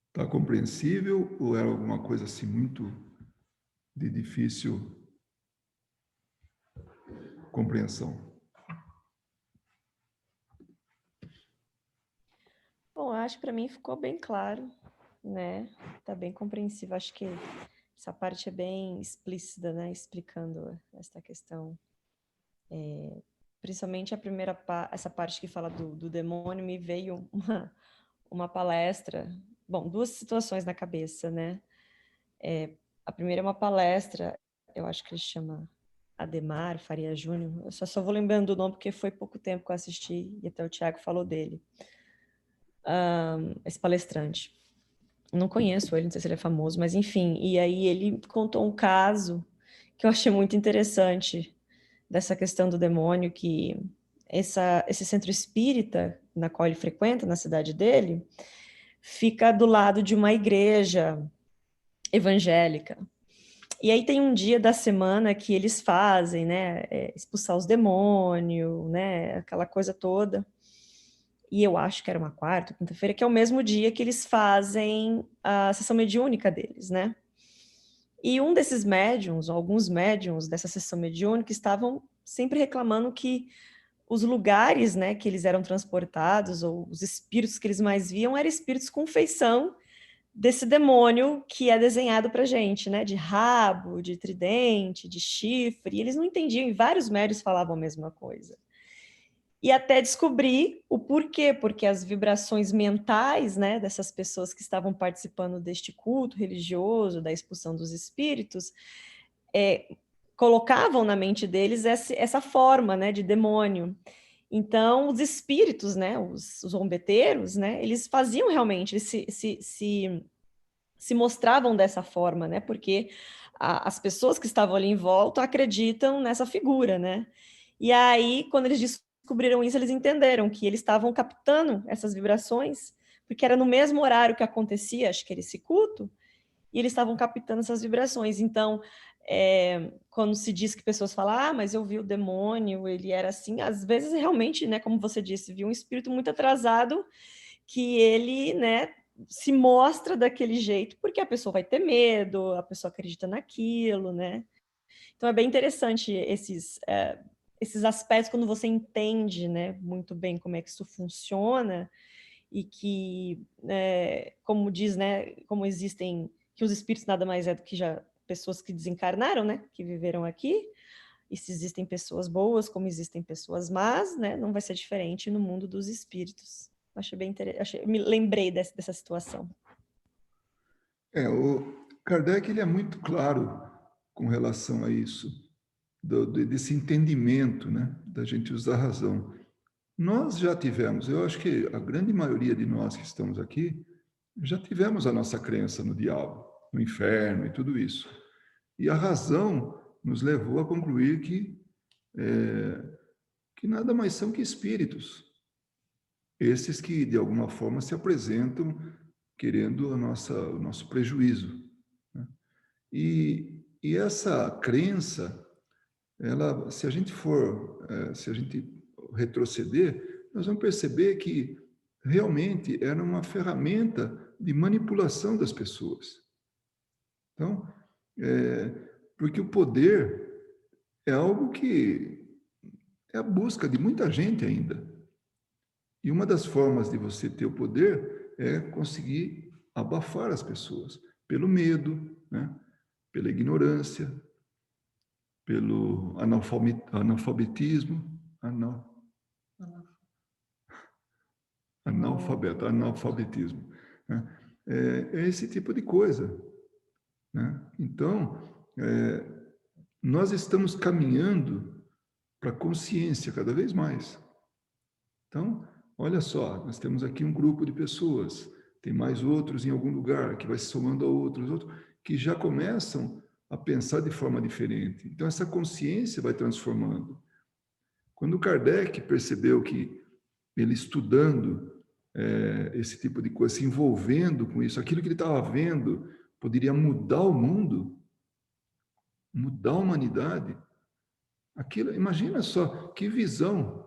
Está compreensível ou era alguma coisa assim muito de difícil compreensão? Bom, acho que para mim ficou bem claro, né? Tá bem compreensível. Acho que essa parte é bem explícita, né? Explicando essa questão. Principalmente a primeira essa parte que fala do demônio, me veio uma palestra. Bom, duas situações na cabeça, né? A primeira é uma palestra, eu acho que ele chama Ademar Faria Júnior. Eu só vou lembrando do nome porque foi pouco tempo que eu assisti e até o Tiago falou dele. Esse palestrante. Não conheço ele, não sei se ele é famoso, mas enfim. E aí ele contou um caso que eu achei muito interessante dessa questão do demônio, que esse centro espírita na qual ele frequenta, na cidade dele, fica do lado de uma igreja evangélica. E aí tem um dia da semana que eles fazem, né, expulsar os demônios, né, aquela coisa toda. E eu acho que era uma quarta, quinta-feira, que é o mesmo dia que eles fazem a sessão mediúnica deles, né? E um desses médiums, alguns médiums dessa sessão mediúnica, estavam sempre reclamando que os lugares, né, que eles eram transportados, ou os espíritos que eles mais viam, eram espíritos com feição desse demônio que é desenhado pra gente, né, de rabo, de tridente, de chifre, e eles não entendiam, e vários médiuns falavam a mesma coisa. E até descobrir o porquê, porque as vibrações mentais, né, dessas pessoas que estavam participando deste culto religioso, da expulsão dos espíritos, colocavam na mente deles essa forma, né, de demônio. Então, os espíritos, né, os zombeteiros, né, eles faziam realmente, eles se mostravam dessa forma, né, porque as pessoas que estavam ali em volta acreditam nessa figura, né. E aí, quando eles descobriram isso, eles entenderam que eles estavam captando essas vibrações, porque era no mesmo horário que acontecia, acho que era esse culto, e eles estavam captando essas vibrações. Então, quando se diz que pessoas falam, mas eu vi o demônio, ele era assim, às vezes realmente, né, como você disse, viu um espírito muito atrasado que ele, né, se mostra daquele jeito, porque a pessoa vai ter medo, a pessoa acredita naquilo, né? Então é bem interessante esses aspectos quando você entende, né, muito bem como é que isso funciona e que, como diz, né, como existem, que os espíritos nada mais é do que já pessoas que desencarnaram, né, que viveram aqui, e se existem pessoas boas, como existem pessoas más, né, não vai ser diferente no mundo dos espíritos. Achei bem interessante, me lembrei dessa situação. O Kardec ele é muito claro com relação a isso, desse entendimento, né, da gente usar a razão. Nós já tivemos, eu acho que a grande maioria de nós que estamos aqui, já tivemos a nossa crença no diabo, no inferno e tudo isso. E a razão nos levou a concluir que nada mais são que espíritos. Esses que, de alguma forma, se apresentam querendo o nosso prejuízo. Né? E essa crença, ela, se a gente retroceder, nós vamos perceber que realmente era uma ferramenta de manipulação das pessoas. Então, porque o poder é algo que é a busca de muita gente ainda. E uma das formas de você ter o poder é conseguir abafar as pessoas pelo medo, né? Pela ignorância, pelo analfabetismo, analfabetismo. Né? É esse tipo de coisa. Né? Então, nós estamos caminhando para a consciência cada vez mais. Então, olha só, nós temos aqui um grupo de pessoas, tem mais outros em algum lugar, que vai se somando a outros, que já começam a pensar de forma diferente. Então, essa consciência vai transformando. Quando Kardec percebeu que ele estudando esse tipo de coisa, se envolvendo com isso, aquilo que ele estava vendo poderia mudar o mundo, mudar a humanidade, aquilo, imagina só, que visão.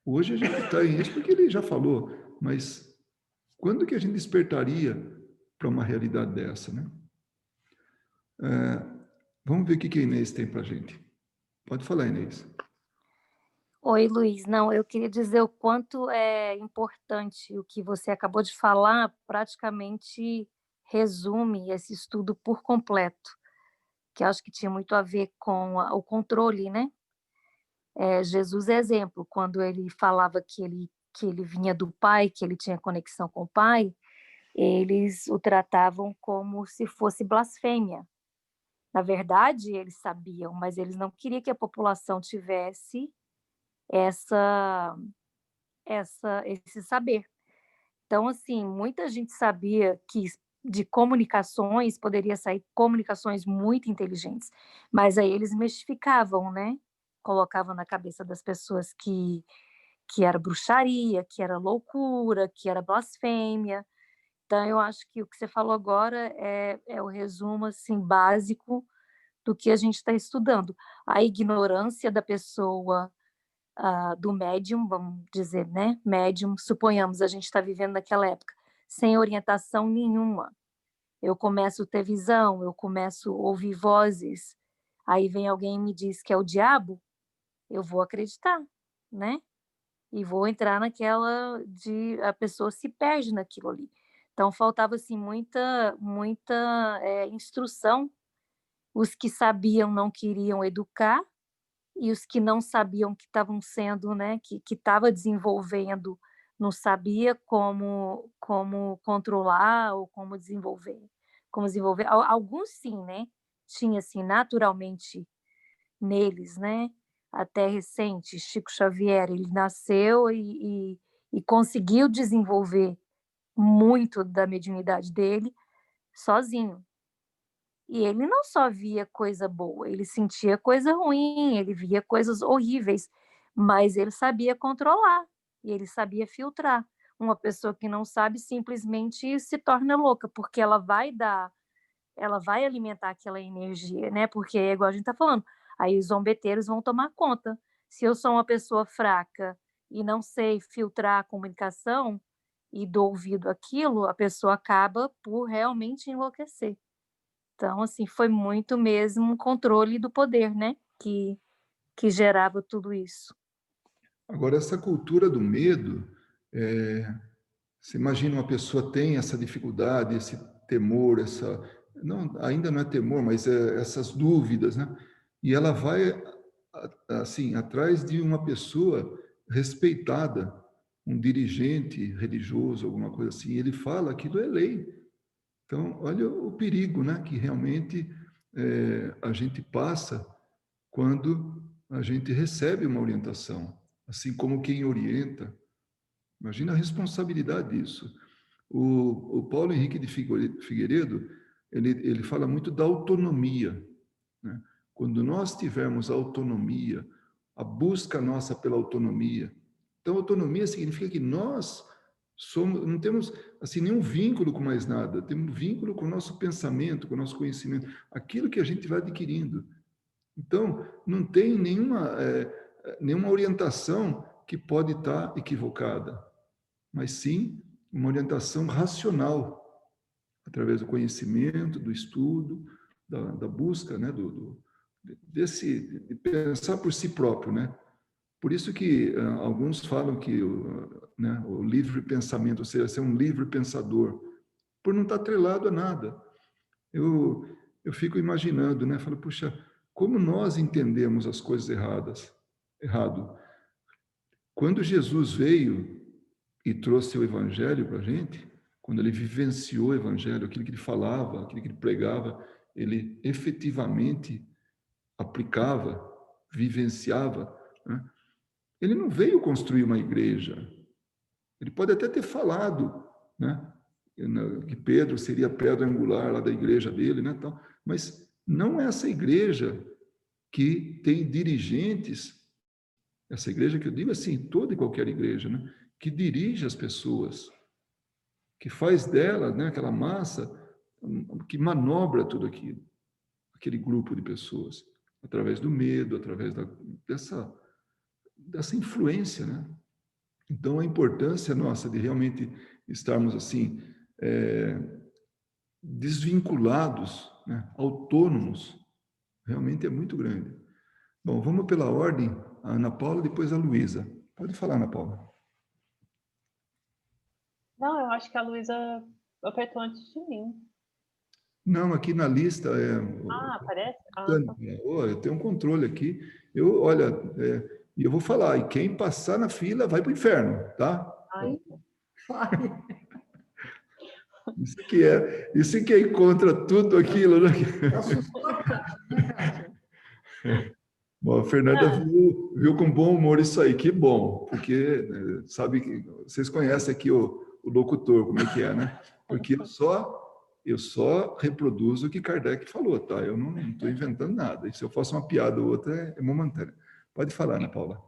Hoje a gente está em isso porque ele já falou, mas quando que a gente despertaria para uma realidade dessa, né? Vamos ver o que a Inês tem para a gente. Pode falar, Inês. Oi, Luiz. Não, eu queria dizer o quanto é importante o que você acabou de falar, praticamente resume esse estudo por completo, que acho que tinha muito a ver com o controle, né? Jesus é exemplo, quando ele falava que ele vinha do Pai, que ele tinha conexão com o Pai, eles o tratavam como se fosse blasfêmia. Na verdade, eles sabiam, mas eles não queriam que a população tivesse esse saber. Então, assim, muita gente sabia que de comunicações poderia sair comunicações muito inteligentes, mas aí eles mistificavam, né? Colocavam na cabeça das pessoas que que era bruxaria, que era loucura, que era blasfêmia. Então, eu acho que o que você falou agora é o resumo assim, básico do que a gente está estudando. A ignorância da pessoa, do médium, vamos dizer, né? Médium, suponhamos, a gente está vivendo naquela época, sem orientação nenhuma. Eu começo a ter visão, eu começo a ouvir vozes, aí vem alguém e me diz que é o diabo, eu vou acreditar, né? E vou entrar naquela de a pessoa se perde naquilo ali. Então faltava assim muita instrução. Os que sabiam não queriam educar e os que não sabiam que estavam sendo, né, que estava desenvolvendo, não sabia como controlar ou como desenvolver. Alguns sim, né? Tinha assim naturalmente neles, né? Até recente, Chico Xavier, ele nasceu e conseguiu desenvolver muito da mediunidade dele sozinho. E ele não só via coisa boa, ele sentia coisa ruim, ele via coisas horríveis, mas ele sabia controlar e ele sabia filtrar. Uma pessoa que não sabe simplesmente se torna louca, porque ela vai alimentar aquela energia, né? Porque é igual a gente está falando, aí os zombeteiros vão tomar conta. Se eu sou uma pessoa fraca e não sei filtrar a comunicação e dou ouvido àquilo, a pessoa acaba por realmente enlouquecer. Então, assim, foi muito mesmo um controle do poder, né? Que gerava tudo isso. Agora, essa cultura do medo, você imagina uma pessoa tem essa dificuldade, esse temor, não, ainda não é temor, mas essas dúvidas, né? E ela vai, assim, atrás de uma pessoa respeitada, um dirigente religioso, alguma coisa assim. Ele fala, aquilo é lei. Então, olha o perigo, né? Que realmente a gente passa quando a gente recebe uma orientação, assim como quem orienta. Imagina a responsabilidade disso. O Paulo Henrique de Figueiredo, ele fala muito da autonomia, né? Quando nós tivermos autonomia, a busca nossa pela autonomia. Então, autonomia significa que nós não temos assim nenhum vínculo com mais nada, temos vínculo com o nosso pensamento, com o nosso conhecimento, aquilo que a gente vai adquirindo. Então, não tem nenhuma orientação que pode estar equivocada, mas sim uma orientação racional, através do conhecimento, do estudo, da busca, né, de pensar por si próprio, né? Por isso que alguns falam que o livre pensamento, ou seja, ser um livre pensador, por não estar atrelado a nada. Eu fico imaginando, né? Falo, puxa, como nós entendemos as coisas errado. Quando Jesus veio e trouxe o evangelho para a gente, quando ele vivenciou o evangelho, aquilo que ele falava, aquilo que ele pregava, ele efetivamente aplicava, vivenciava, né? Ele não veio construir uma igreja. Ele pode até ter falado, né, que Pedro seria a pedra angular lá da igreja dele, né, tal, mas não é essa igreja que tem dirigentes, essa igreja que eu digo assim, toda e qualquer igreja, né, que dirige as pessoas, que faz dela, né, aquela massa, que manobra tudo aquilo, aquele grupo de pessoas, através do medo, através dessa influência, né? Então, a importância nossa de realmente estarmos assim, desvinculados, né, autônomos, realmente é muito grande. Bom, vamos pela ordem, a Ana Paula, depois a Luísa. Pode falar, Ana Paula. Não, eu acho que a Luísa apertou antes de mim. Não, aqui na lista Aparece? Tá. Eu tenho um controle aqui. Olha, e eu vou falar, e quem passar na fila vai para o inferno, tá? Ai. Isso que é contra tudo aquilo, né? Bom, a Fernanda viu com bom humor isso aí, que bom, porque sabe que vocês conhecem aqui o locutor, como é que é, né? Porque eu só reproduzo o que Kardec falou, tá? Eu não estou inventando nada. E se eu faço uma piada ou outra, é momentânea. Pode falar, Ana Paula.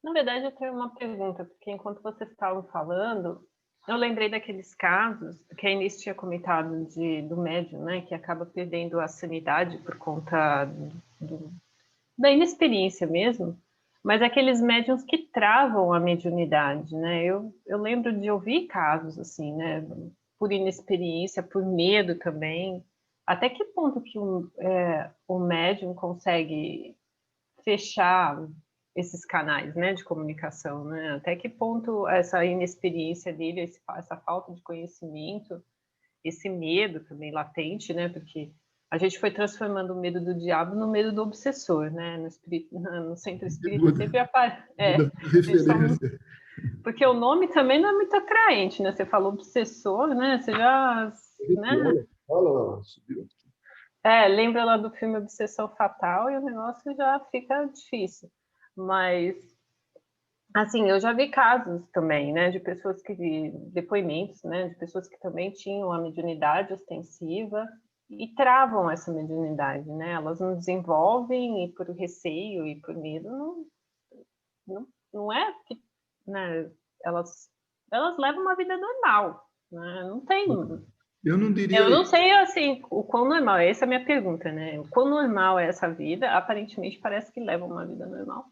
Na verdade, eu tenho uma pergunta, porque enquanto vocês estavam falando, eu lembrei daqueles casos que a Inês tinha comentado do médium, né, que acaba perdendo a sanidade por conta da inexperiência mesmo, mas aqueles médiums que travam a mediunidade, né? Eu lembro de ouvir casos assim, né, por inexperiência, por medo também. Até que ponto que o médium consegue fechar esses canais, né, de comunicação, né? Até que ponto essa inexperiência dele, essa falta de conhecimento, esse medo também latente, né? Porque a gente foi transformando o medo do diabo no medo do obsessor, né? No centro espírita sempre aparece. Referência. Porque o nome também não é muito atraente, né? Você falou obsessor, né? Você já, né? Fala, subiu. Lembra lá do filme Obsessão Fatal e o negócio já fica difícil. Mas, assim, eu já vi casos também, né, de pessoas depoimentos, né, de pessoas que também tinham a mediunidade ostensiva e travam essa mediunidade, né? Elas não desenvolvem e por receio e por medo não é que, né, elas levam uma vida normal, né? Não tem. Eu não diria. Eu não sei, assim, o quão normal, essa é a minha pergunta, né? O quão normal é essa vida? Aparentemente parece que levam uma vida normal,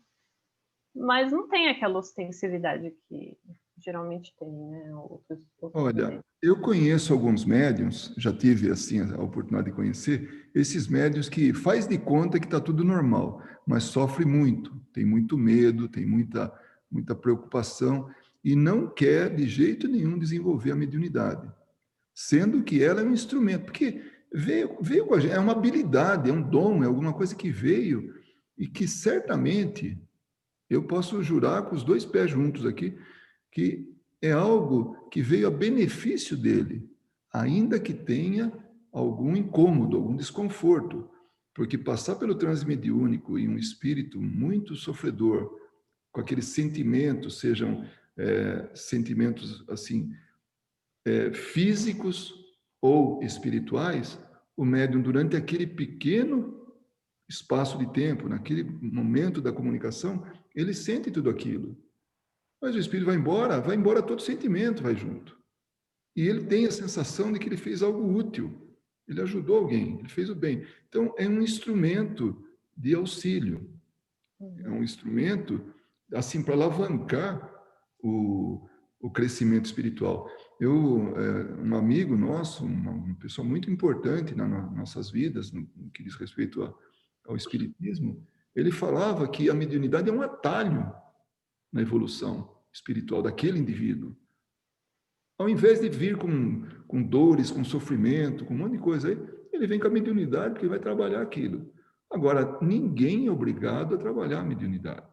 mas não tem aquela ostensividade que geralmente tem, né? Olha, eu conheço alguns médiums, já tive assim a oportunidade de conhecer, esses médiums que faz de conta que está tudo normal, mas sofre muito, tem muito medo, tem muita preocupação e não quer de jeito nenhum desenvolver a mediunidade, sendo que ela é um instrumento, porque veio com a gente, é uma habilidade, é um dom, é alguma coisa que veio e que certamente eu posso jurar com os dois pés juntos aqui que é algo que veio a benefício dele, ainda que tenha algum incômodo, algum desconforto, porque passar pelo transe mediúnico e um espírito muito sofredor, com aqueles sentimentos, sejam sentimentos assim físicos ou espirituais, o médium durante aquele pequeno espaço de tempo, naquele momento da comunicação, ele sente tudo aquilo. Mas o espírito vai embora todo sentimento vai junto. E ele tem a sensação de que ele fez algo útil, ele ajudou alguém, ele fez o bem. Então, é um instrumento de auxílio, é um instrumento, assim, para alavancar o crescimento espiritual. Um amigo nosso, uma pessoa muito importante nas nossas vidas, no que diz respeito ao espiritismo, ele falava que a mediunidade é um atalho na evolução espiritual daquele indivíduo. Ao invés de vir com dores, com sofrimento, com um monte de coisa aí, ele vem com a mediunidade porque vai trabalhar aquilo. Agora, ninguém é obrigado a trabalhar a mediunidade,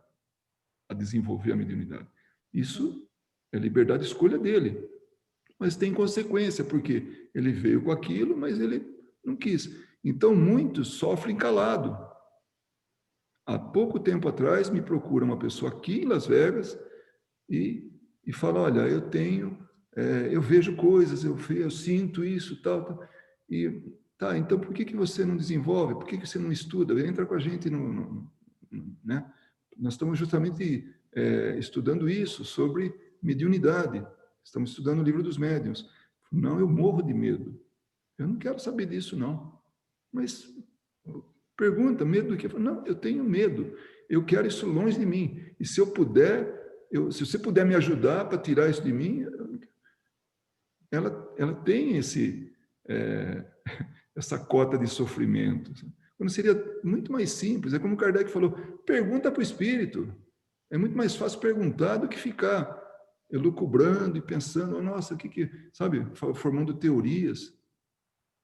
a desenvolver a mediunidade. Isso é liberdade de escolha dele. Mas tem consequência, porque ele veio com aquilo, mas ele não quis. Então, muitos sofrem calado. Há pouco tempo atrás, me procura uma pessoa aqui em Las Vegas e fala, olha, eu vejo coisas, eu sinto isso, tal. E, tá, então por que você não desenvolve? Por que você não estuda? Entra com a gente né? Nós estamos justamente estudando isso, sobre mediunidade. Estamos estudando o livro dos médiuns. Não, eu morro de medo. Eu não quero saber disso, não. Mas pergunta, medo do quê? Não, eu tenho medo. Eu quero isso longe de mim. E se eu puder, se você puder me ajudar para tirar isso de mim, ela tem essa cota de sofrimento. Quando seria muito mais simples, é como Kardec falou, pergunta para o espírito. É muito mais fácil perguntar do que ficar elucubrando e pensando, nossa, sabe, formando teorias.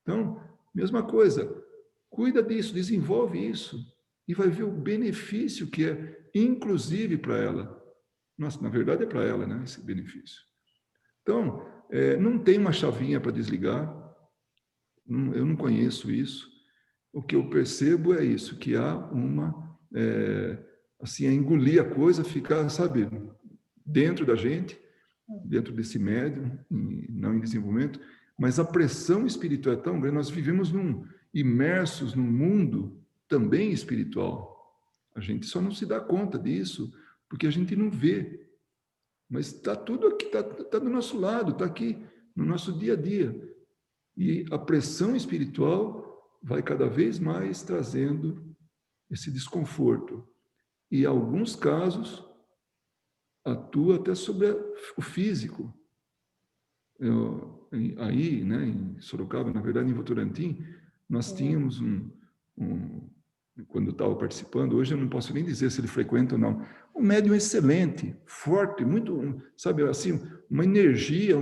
Então, mesma coisa, cuida disso, desenvolve isso e vai ver o benefício que é, inclusive para ela. Nossa, na verdade é para ela, né, esse benefício. Então, não tem uma chavinha para desligar, eu não conheço isso. O que eu percebo é isso, que há assim, a engolir a coisa, ficar, sabe, dentro da gente, dentro desse médium, não em desenvolvimento, mas a pressão espiritual é tão grande, nós vivemos imersos num mundo também espiritual. A gente só não se dá conta disso, porque a gente não vê. Mas está tudo aqui, está do nosso lado, está aqui no nosso dia a dia. E a pressão espiritual vai cada vez mais trazendo esse desconforto. E, em alguns casos, atua até sobre o físico. Aí, né, em Sorocaba, na verdade, em Votorantim, nós tínhamos quando eu estava participando, hoje eu não posso nem dizer se ele frequenta ou não, um médium excelente, forte, muito, sabe, assim, uma energia,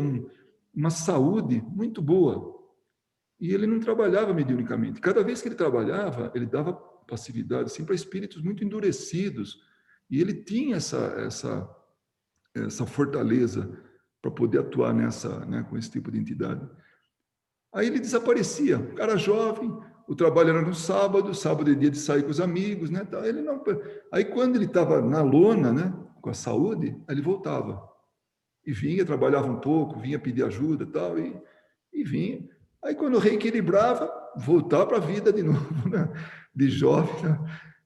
uma saúde muito boa. E ele não trabalhava mediunicamente. Cada vez que ele trabalhava, ele dava passividade assim, para espíritos muito endurecidos. E ele tinha essa fortaleza para poder atuar com esse tipo de entidade. Aí ele desaparecia, o cara jovem, o trabalho era no sábado é dia de sair com os amigos, né? Ele não... Aí quando ele estava na lona, né, com a saúde, aí ele voltava. E vinha, trabalhava um pouco, vinha pedir ajuda tal, e vinha. Aí quando reequilibrava, voltar para a vida de novo, né? De jovem. Né?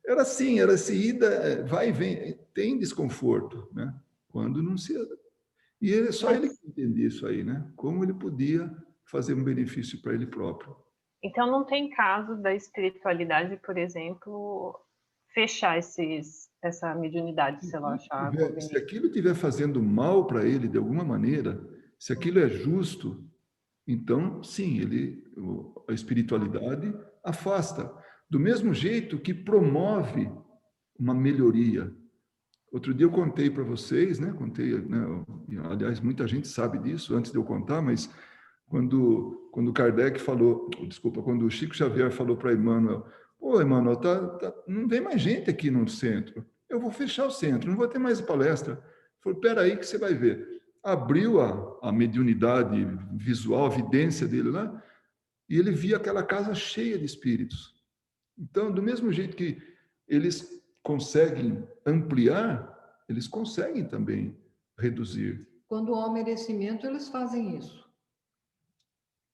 Era assim, era essa ida, vai e vem, tem desconforto, né? Quando não se... E só ele que entendia isso aí, né? Como ele podia fazer um benefício para ele próprio. Então, não tem caso da espiritualidade, por exemplo, fechar essa mediunidade, se ela achar conveniente. Se aquilo estiver fazendo mal para ele de alguma maneira, se aquilo é justo, então, sim, a espiritualidade afasta. Do mesmo jeito que promove uma melhoria. Outro dia eu contei para vocês, né? Aliás, muita gente sabe disso antes de eu contar, mas quando Kardec falou, desculpa, quando o Chico Xavier falou para Emmanuel, Emmanuel, não vem mais gente aqui no centro, eu vou fechar o centro, não vou ter mais palestra. Ele falou, espera aí que você vai ver. Abriu a mediunidade visual, a vidência dele lá, e ele via aquela casa cheia de espíritos. Então, do mesmo jeito que eles conseguem ampliar, eles conseguem também reduzir. Quando há merecimento, eles fazem isso.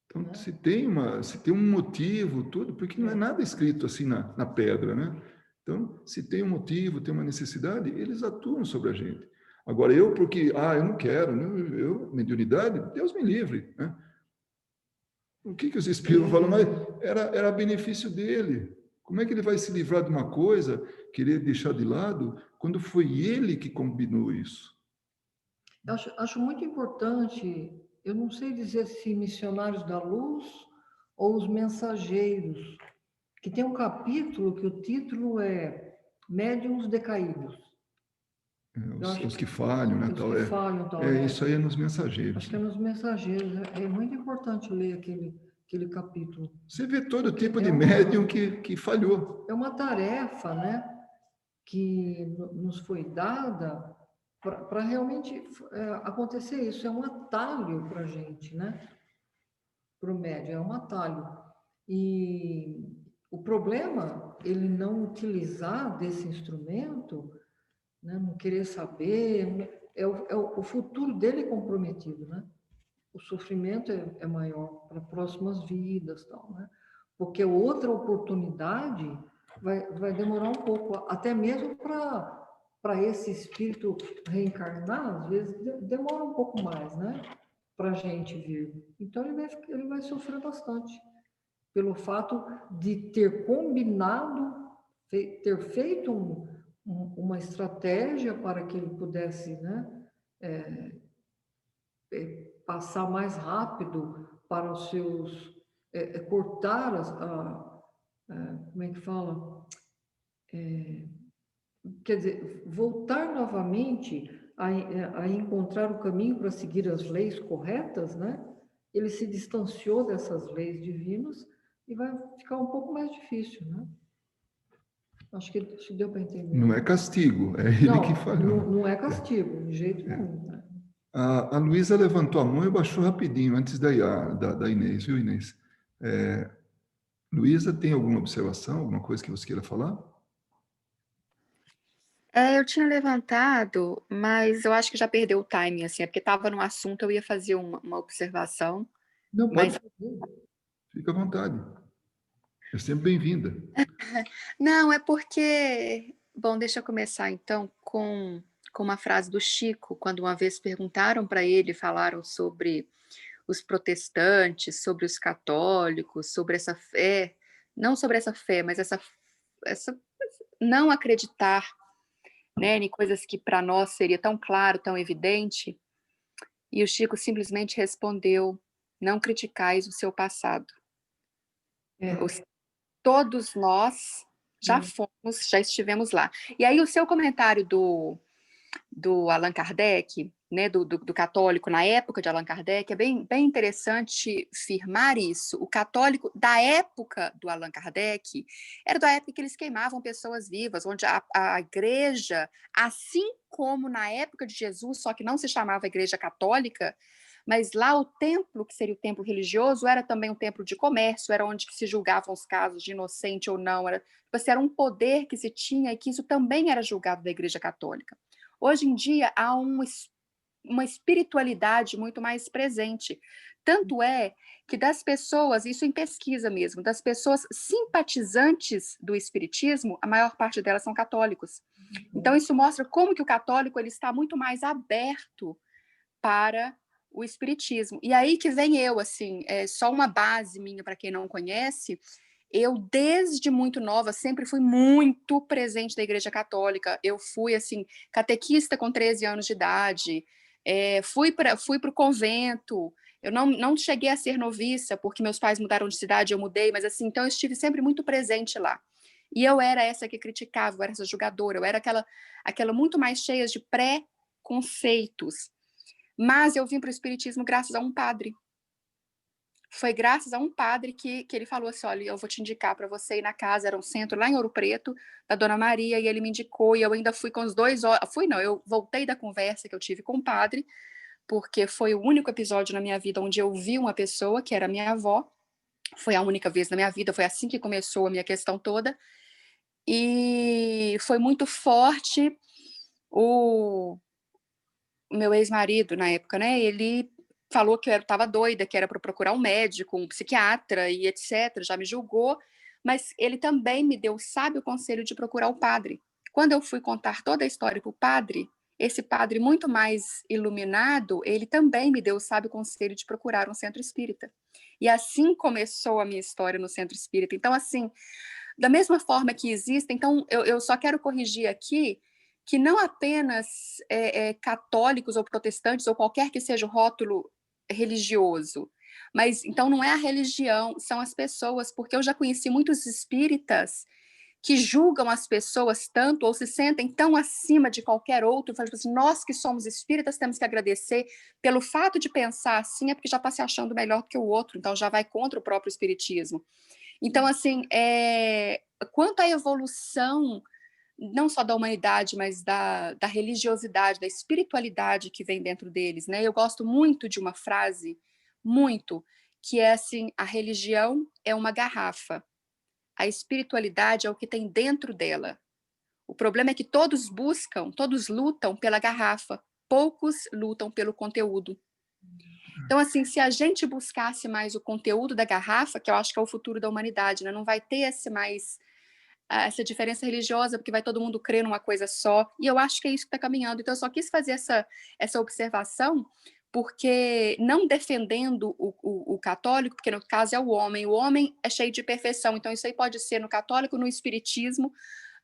Então, se tem um motivo, tudo, porque não é nada escrito assim na pedra, né? Então, se tem um motivo, tem uma necessidade, eles atuam sobre a gente. Agora, porque eu não quero, mediunidade, Deus me livre, né? O que os espíritos falam? Mas era benefício dele. Como é que ele vai se livrar de uma coisa, querer deixar de lado, quando foi ele que combinou isso? Eu acho muito importante, eu não sei dizer se missionários da luz ou os mensageiros, que tem um capítulo que o título é Médiuns Decaídos. Os que falham, né? Os que falham, tal. Isso aí é nos mensageiros. Acho que é nos mensageiros. É muito importante ler aquele capítulo. Você vê todo tipo de médium que falhou. É uma tarefa, né, que nos foi dada para realmente acontecer isso. É um atalho para a gente, né? Para o médium, é um atalho. E o problema, ele não utilizar desse instrumento, né, não querer saber, o futuro dele é comprometido, né? O sofrimento é maior para próximas vidas, tal, né? Porque outra oportunidade vai demorar um pouco, até mesmo para esse espírito reencarnar, às vezes demora um pouco mais, né? Para a gente vir. Então ele vai sofrer bastante pelo fato de ter combinado, ter feito uma estratégia para que ele pudesse, né, passar mais rápido para os seus, cortar como é que fala? Quer dizer, voltar novamente a encontrar o caminho para seguir as leis corretas, né? Ele se distanciou dessas leis divinas e vai ficar um pouco mais difícil, né? Acho que deu para entender. Não é castigo, é ele que falhou. Não é castigo, de jeito nenhum. Né? A Luísa levantou a mão e baixou rapidinho, antes da Inês, viu, Inês? Luísa, tem alguma observação, alguma coisa que você queira falar? Eu tinha levantado, mas eu acho que já perdeu o timing, assim, porque estava no assunto, eu ia fazer uma observação. Não, pode fazer. Fica à vontade. É sempre bem-vinda. Não, é porque... Bom, deixa eu começar, então, com com uma frase do Chico, quando uma vez perguntaram para ele, falaram sobre os protestantes, sobre os católicos, sobre essa fé, não sobre essa fé, mas essa não acreditar, né, em coisas que para nós seria tão claro, tão evidente. E o Chico simplesmente respondeu: não criticais o seu passado. Todos nós já fomos, já estivemos lá. E aí o seu comentário do Allan Kardec, né, do católico na época de Allan Kardec, é bem interessante firmar isso. O católico da época do Allan Kardec era da época que eles queimavam pessoas vivas, onde a igreja, assim como na época de Jesus, só que não se chamava igreja católica, mas lá o templo, que seria o templo religioso, era também um templo de comércio, era onde se julgavam os casos de inocente ou não, era um poder que se tinha e que isso também era julgado da igreja católica. Hoje em dia há uma espiritualidade muito mais presente. Tanto é que das pessoas, isso em pesquisa mesmo, das pessoas simpatizantes do espiritismo, a maior parte delas são católicos. Então isso mostra como que o católico ele está muito mais aberto para o espiritismo. E aí que vem eu, assim, só uma base minha para quem não conhece. Eu, desde muito nova, sempre fui muito presente da Igreja Católica. Eu fui, assim, catequista com 13 anos de idade, fui para o convento. Eu não cheguei a ser noviça, porque meus pais mudaram de cidade, eu mudei, mas, assim, então eu estive sempre muito presente lá. E eu era essa que criticava, eu era essa julgadora, eu era aquela muito mais cheia de pré-conceitos. Mas eu vim para o espiritismo graças a um padre. Foi graças a um padre que ele falou assim: olha, eu vou te indicar para você ir na casa, era um centro lá em Ouro Preto, da Dona Maria, e ele me indicou, e eu ainda fui com os 2 horas, eu voltei da conversa que eu tive com o padre, porque foi o único episódio na minha vida onde eu vi uma pessoa, que era minha avó, foi a única vez na minha vida, foi assim que começou a minha questão toda, e foi muito forte. O meu ex-marido, na época, né, ele falou que eu estava doida, que era para procurar um médico, um psiquiatra e etc. Já me julgou, mas ele também me deu o sábio conselho de procurar o padre. Quando eu fui contar toda a história para o padre, esse padre muito mais iluminado, ele também me deu o sábio conselho de procurar um centro espírita. E assim começou a minha história no centro espírita. Então, assim, da mesma forma que existe, então eu só quero corrigir aqui que não apenas católicos ou protestantes, ou qualquer que seja o rótulo religioso, mas então não é a religião, são as pessoas, porque eu já conheci muitos espíritas que julgam as pessoas tanto, ou se sentem tão acima de qualquer outro, falam assim: nós que somos espíritas temos que agradecer pelo fato de pensar assim, é porque já está se achando melhor do que o outro, então já vai contra o próprio espiritismo. Então, assim, quanto à evolução não só da humanidade, mas da religiosidade, da espiritualidade que vem dentro deles, né? Eu gosto muito de uma frase, muito, que é assim: a religião é uma garrafa, a espiritualidade é o que tem dentro dela. O problema é que todos lutam pela garrafa, poucos lutam pelo conteúdo. Então, assim, se a gente buscasse mais o conteúdo da garrafa, que eu acho que é o futuro da humanidade, né? Não vai ter essa diferença religiosa, porque vai todo mundo crer numa coisa só, e eu acho que é isso que está caminhando. Então, eu só quis fazer essa observação, porque não defendendo o católico, porque no caso é o homem é cheio de perfeição, então isso aí pode ser no católico, no espiritismo,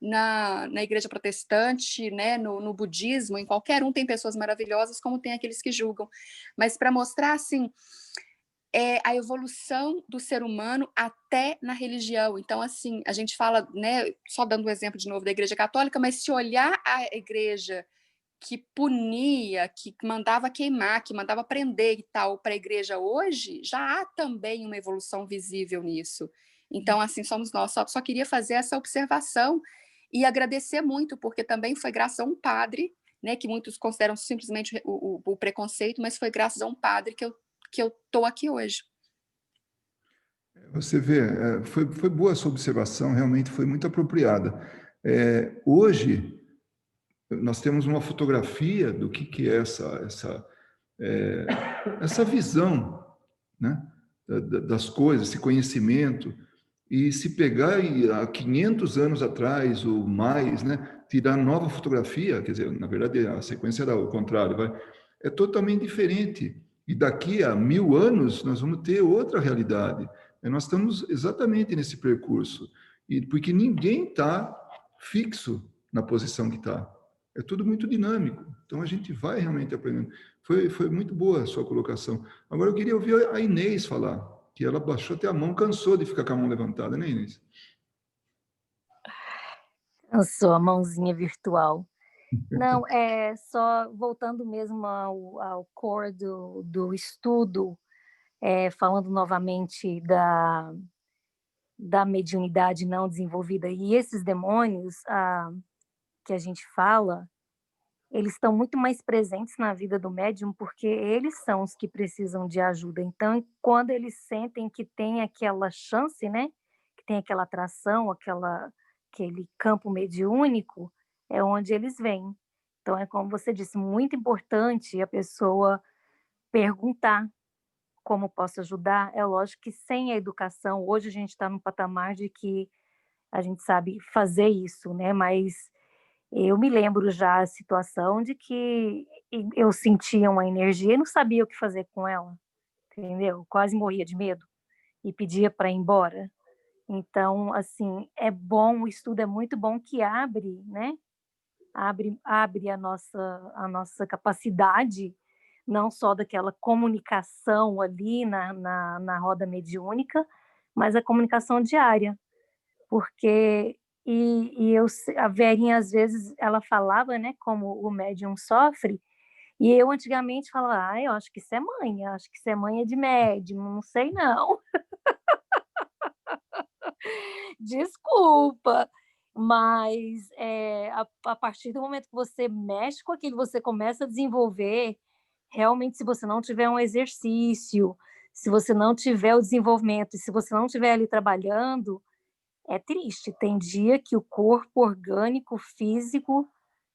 na igreja protestante, né, no budismo, em qualquer um tem pessoas maravilhosas, como tem aqueles que julgam, mas para mostrar, assim, a evolução do ser humano até na religião. Então, assim, a gente fala, né, só dando o exemplo de novo da Igreja Católica, mas se olhar a igreja que punia, que mandava queimar, que mandava prender e tal, para a igreja hoje, já há também uma evolução visível nisso. Então, assim, somos nós. Só queria fazer essa observação e agradecer muito, porque também foi graças a um padre, né, que muitos consideram simplesmente o preconceito, mas foi graças a um padre que eu estou aqui hoje. Você vê, foi boa a sua observação, realmente foi muito apropriada. Hoje, nós temos uma fotografia do que é essa visão, né, das coisas, esse conhecimento, E se pegar há 500 anos atrás ou mais, né, tirar nova fotografia, quer dizer, na verdade a sequência era o contrário, é totalmente diferente. E daqui a 1000 anos nós vamos ter outra realidade. E nós estamos exatamente nesse percurso. E porque ninguém está fixo na posição que está. É tudo muito dinâmico. Então a gente vai realmente aprendendo. Foi muito boa a sua colocação. Agora eu queria ouvir a Inês falar, que ela baixou até a mão, cansou de ficar com a mão levantada, né, Inês? Cansou a mãozinha virtual. Não, só voltando mesmo ao core do estudo, falando novamente da mediunidade não desenvolvida. E esses demônios que a gente fala, eles estão muito mais presentes na vida do médium porque eles são os que precisam de ajuda. Então, quando eles sentem que tem aquela chance, né, que tem aquela atração, aquele campo mediúnico, é onde eles vêm. Então, é como você disse, muito importante a pessoa perguntar como posso ajudar. É lógico que sem a educação, hoje a gente está num patamar de que a gente sabe fazer isso, né? Mas eu me lembro já a situação de que eu sentia uma energia e não sabia o que fazer com ela, entendeu? Quase morria de medo e pedia para ir embora. Então, assim, é bom, o estudo é muito bom que abre, né? Abre a nossa capacidade, não só daquela comunicação ali na roda mediúnica, mas a comunicação diária, porque a Verinha às vezes ela falava, né, como o médium sofre, e eu antigamente falava, eu acho que isso é manha, acho que isso é manha de médium, não sei não. Desculpa, mas a partir do momento que você mexe com aquilo, você começa a desenvolver, realmente, se você não tiver um exercício, se você não tiver o desenvolvimento, e se você não estiver ali trabalhando, é triste. Tem dia que o corpo orgânico, físico,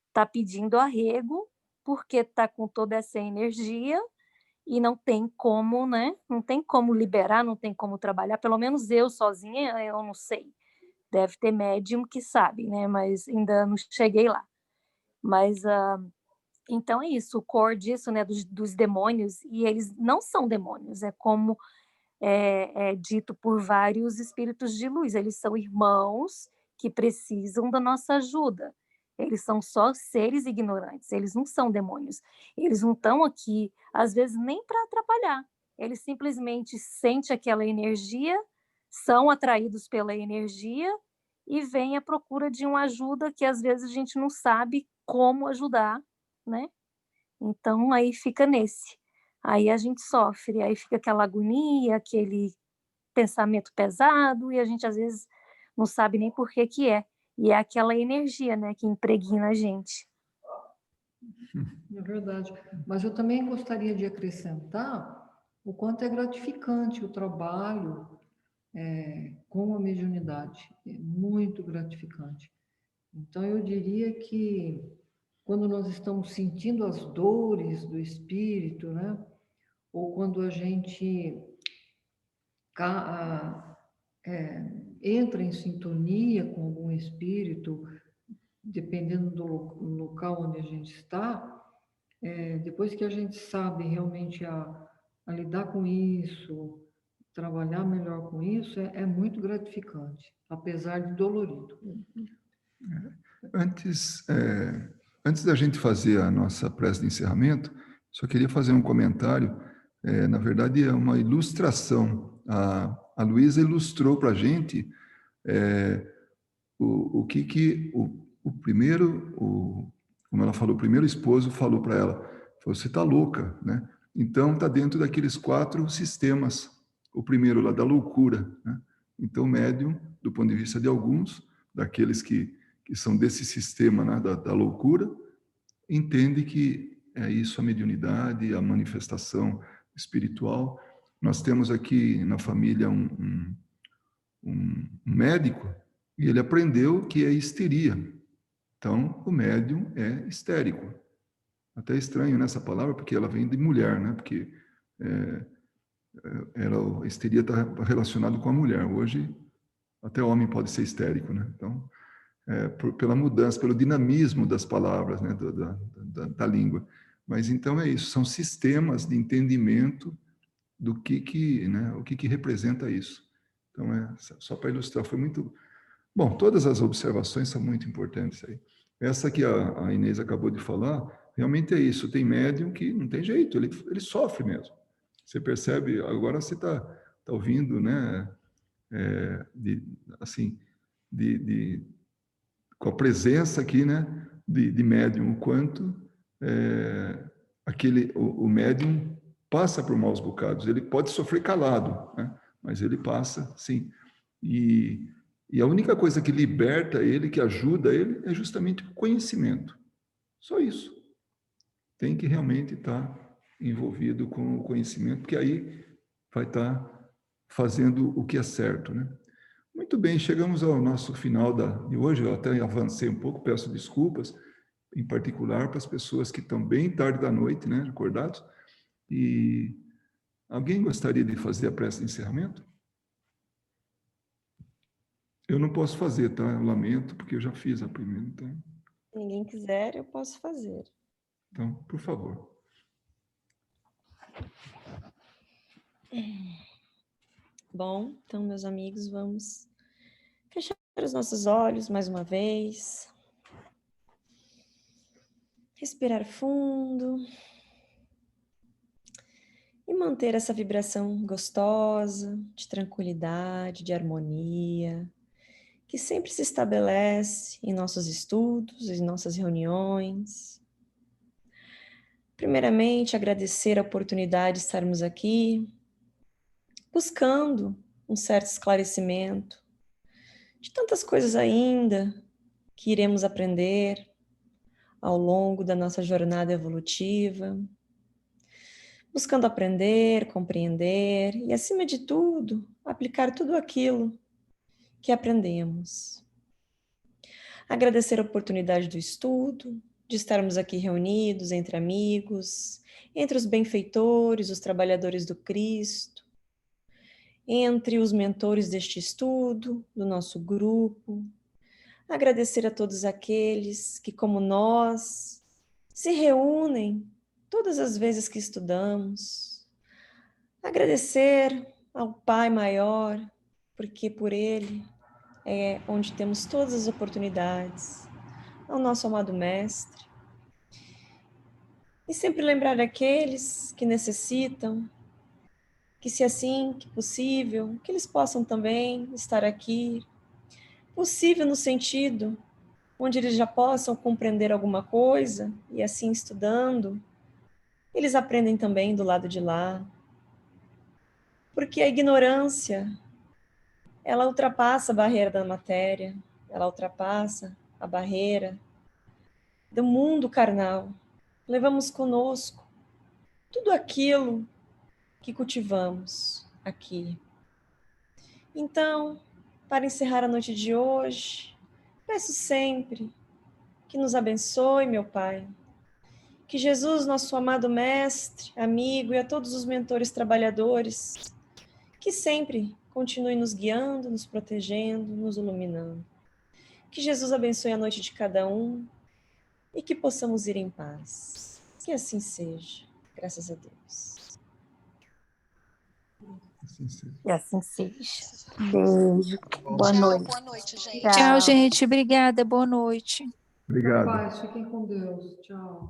está pedindo arrego, porque está com toda essa energia e não tem como, né? Não tem como liberar, não tem como trabalhar. Pelo menos eu sozinha, eu não sei. Deve ter médium que sabe, né? Mas ainda não cheguei lá. Mas então é isso, o core disso, né? Dos demônios, e eles não são demônios, é como é dito por vários espíritos de luz. Eles são irmãos que precisam da nossa ajuda. Eles são só seres ignorantes, eles não são demônios. Eles não estão aqui, às vezes, nem para atrapalhar. Eles simplesmente sentem aquela energia, são atraídos pela energia e vêm à procura de uma ajuda que, às vezes, a gente não sabe como ajudar, né? Então, aí fica nesse. Aí a gente sofre, aí fica aquela agonia, aquele pensamento pesado, e a gente às vezes não sabe nem por que que é. E é aquela energia, né, que impregna a gente. É verdade. Mas eu também gostaria de acrescentar o quanto é gratificante o trabalho com a mediunidade. É muito gratificante. Então, eu diria que quando nós estamos sentindo as dores do espírito, né? Ou quando a gente entra em sintonia com algum espírito, dependendo do local onde a gente está, depois que a gente sabe realmente a lidar com isso, trabalhar melhor com isso, é muito gratificante, apesar de dolorido. Antes da gente fazer a nossa prece de encerramento, só queria fazer um comentário. Na verdade, é uma ilustração. A Luísa ilustrou para a gente o que o primeiro, como ela falou, o primeiro esposo falou para ela, falou, você está louca, né? Então, está dentro daqueles 4 sistemas. O primeiro lá, da loucura, né? Então, o médium, do ponto de vista de alguns, daqueles que são desse sistema, né, da loucura, entende que é isso a mediunidade, a manifestação espiritual. Nós temos aqui na família um médico e ele aprendeu que é histeria. Então, o médium é histérico. Até estranho nessa palavra, porque ela vem de mulher, né? Porque a histeria está relacionada com a mulher. Hoje Até homem pode ser histérico, né? Então, pela mudança, pelo dinamismo das palavras, né? Da língua. Mas então é isso, são sistemas de entendimento do né? O que representa isso. Então, só para ilustrar, foi muito... Bom, todas as observações são muito importantes aí. Essa que a Inês acabou de falar, realmente é isso. Tem médium que não tem jeito, ele sofre mesmo. Você percebe, agora você está ouvindo, né? Com a presença aqui, né? De médium, o quanto o médium passa por maus bocados. Ele pode sofrer calado, né? Mas ele passa, sim. E a única coisa que liberta ele, que ajuda ele, é justamente o conhecimento. Só isso. Tem que realmente estar envolvido com o conhecimento, porque aí vai estar fazendo o que é certo, né? Muito bem, chegamos ao nosso final de hoje. Eu até avancei um pouco, peço desculpas, em particular para as pessoas que estão bem tarde da noite, né, acordados. E alguém gostaria de fazer a prece de encerramento? Eu não posso fazer, tá? Eu lamento, porque eu já fiz a primeira. Então... Se ninguém quiser, eu posso fazer. Então, por favor. Bom, então, meus amigos, vamos fechar os nossos olhos mais uma vez. Respirar fundo. E manter essa vibração gostosa, de tranquilidade, de harmonia, que sempre se estabelece em nossos estudos, em nossas reuniões. Primeiramente, agradecer a oportunidade de estarmos aqui, buscando um certo esclarecimento de tantas coisas ainda que iremos aprender ao longo da nossa jornada evolutiva, buscando aprender, compreender e, acima de tudo, aplicar tudo aquilo que aprendemos. Agradecer a oportunidade do estudo, de estarmos aqui reunidos entre amigos, entre os benfeitores, os trabalhadores do Cristo, entre os mentores deste estudo, do nosso grupo. Agradecer a todos aqueles que, como nós, se reúnem todas as vezes que estudamos. Agradecer ao Pai Maior, porque por Ele é onde temos todas as oportunidades, ao nosso amado Mestre. E sempre lembrar aqueles que necessitam, que se assim que possível, que eles possam também estar aqui. Possível no sentido onde eles já possam compreender alguma coisa e assim estudando, eles aprendem também do lado de lá. Porque a ignorância, ela ultrapassa a barreira da matéria, ela ultrapassa a barreira do mundo carnal. Levamos conosco tudo aquilo que cultivamos aqui. Então, para encerrar a noite de hoje, peço sempre que nos abençoe, meu Pai, que Jesus, nosso amado Mestre, amigo e a todos os mentores trabalhadores, que sempre continue nos guiando, nos protegendo, nos iluminando. Que Jesus abençoe a noite de cada um e que possamos ir em paz. Que assim seja, graças a Deus. Assim seja. E assim seja. Beijo. Boa noite. Boa noite, gente. Tchau. Tchau, gente. Obrigada. Boa noite. Obrigado. Paz, fiquem com Deus. Tchau.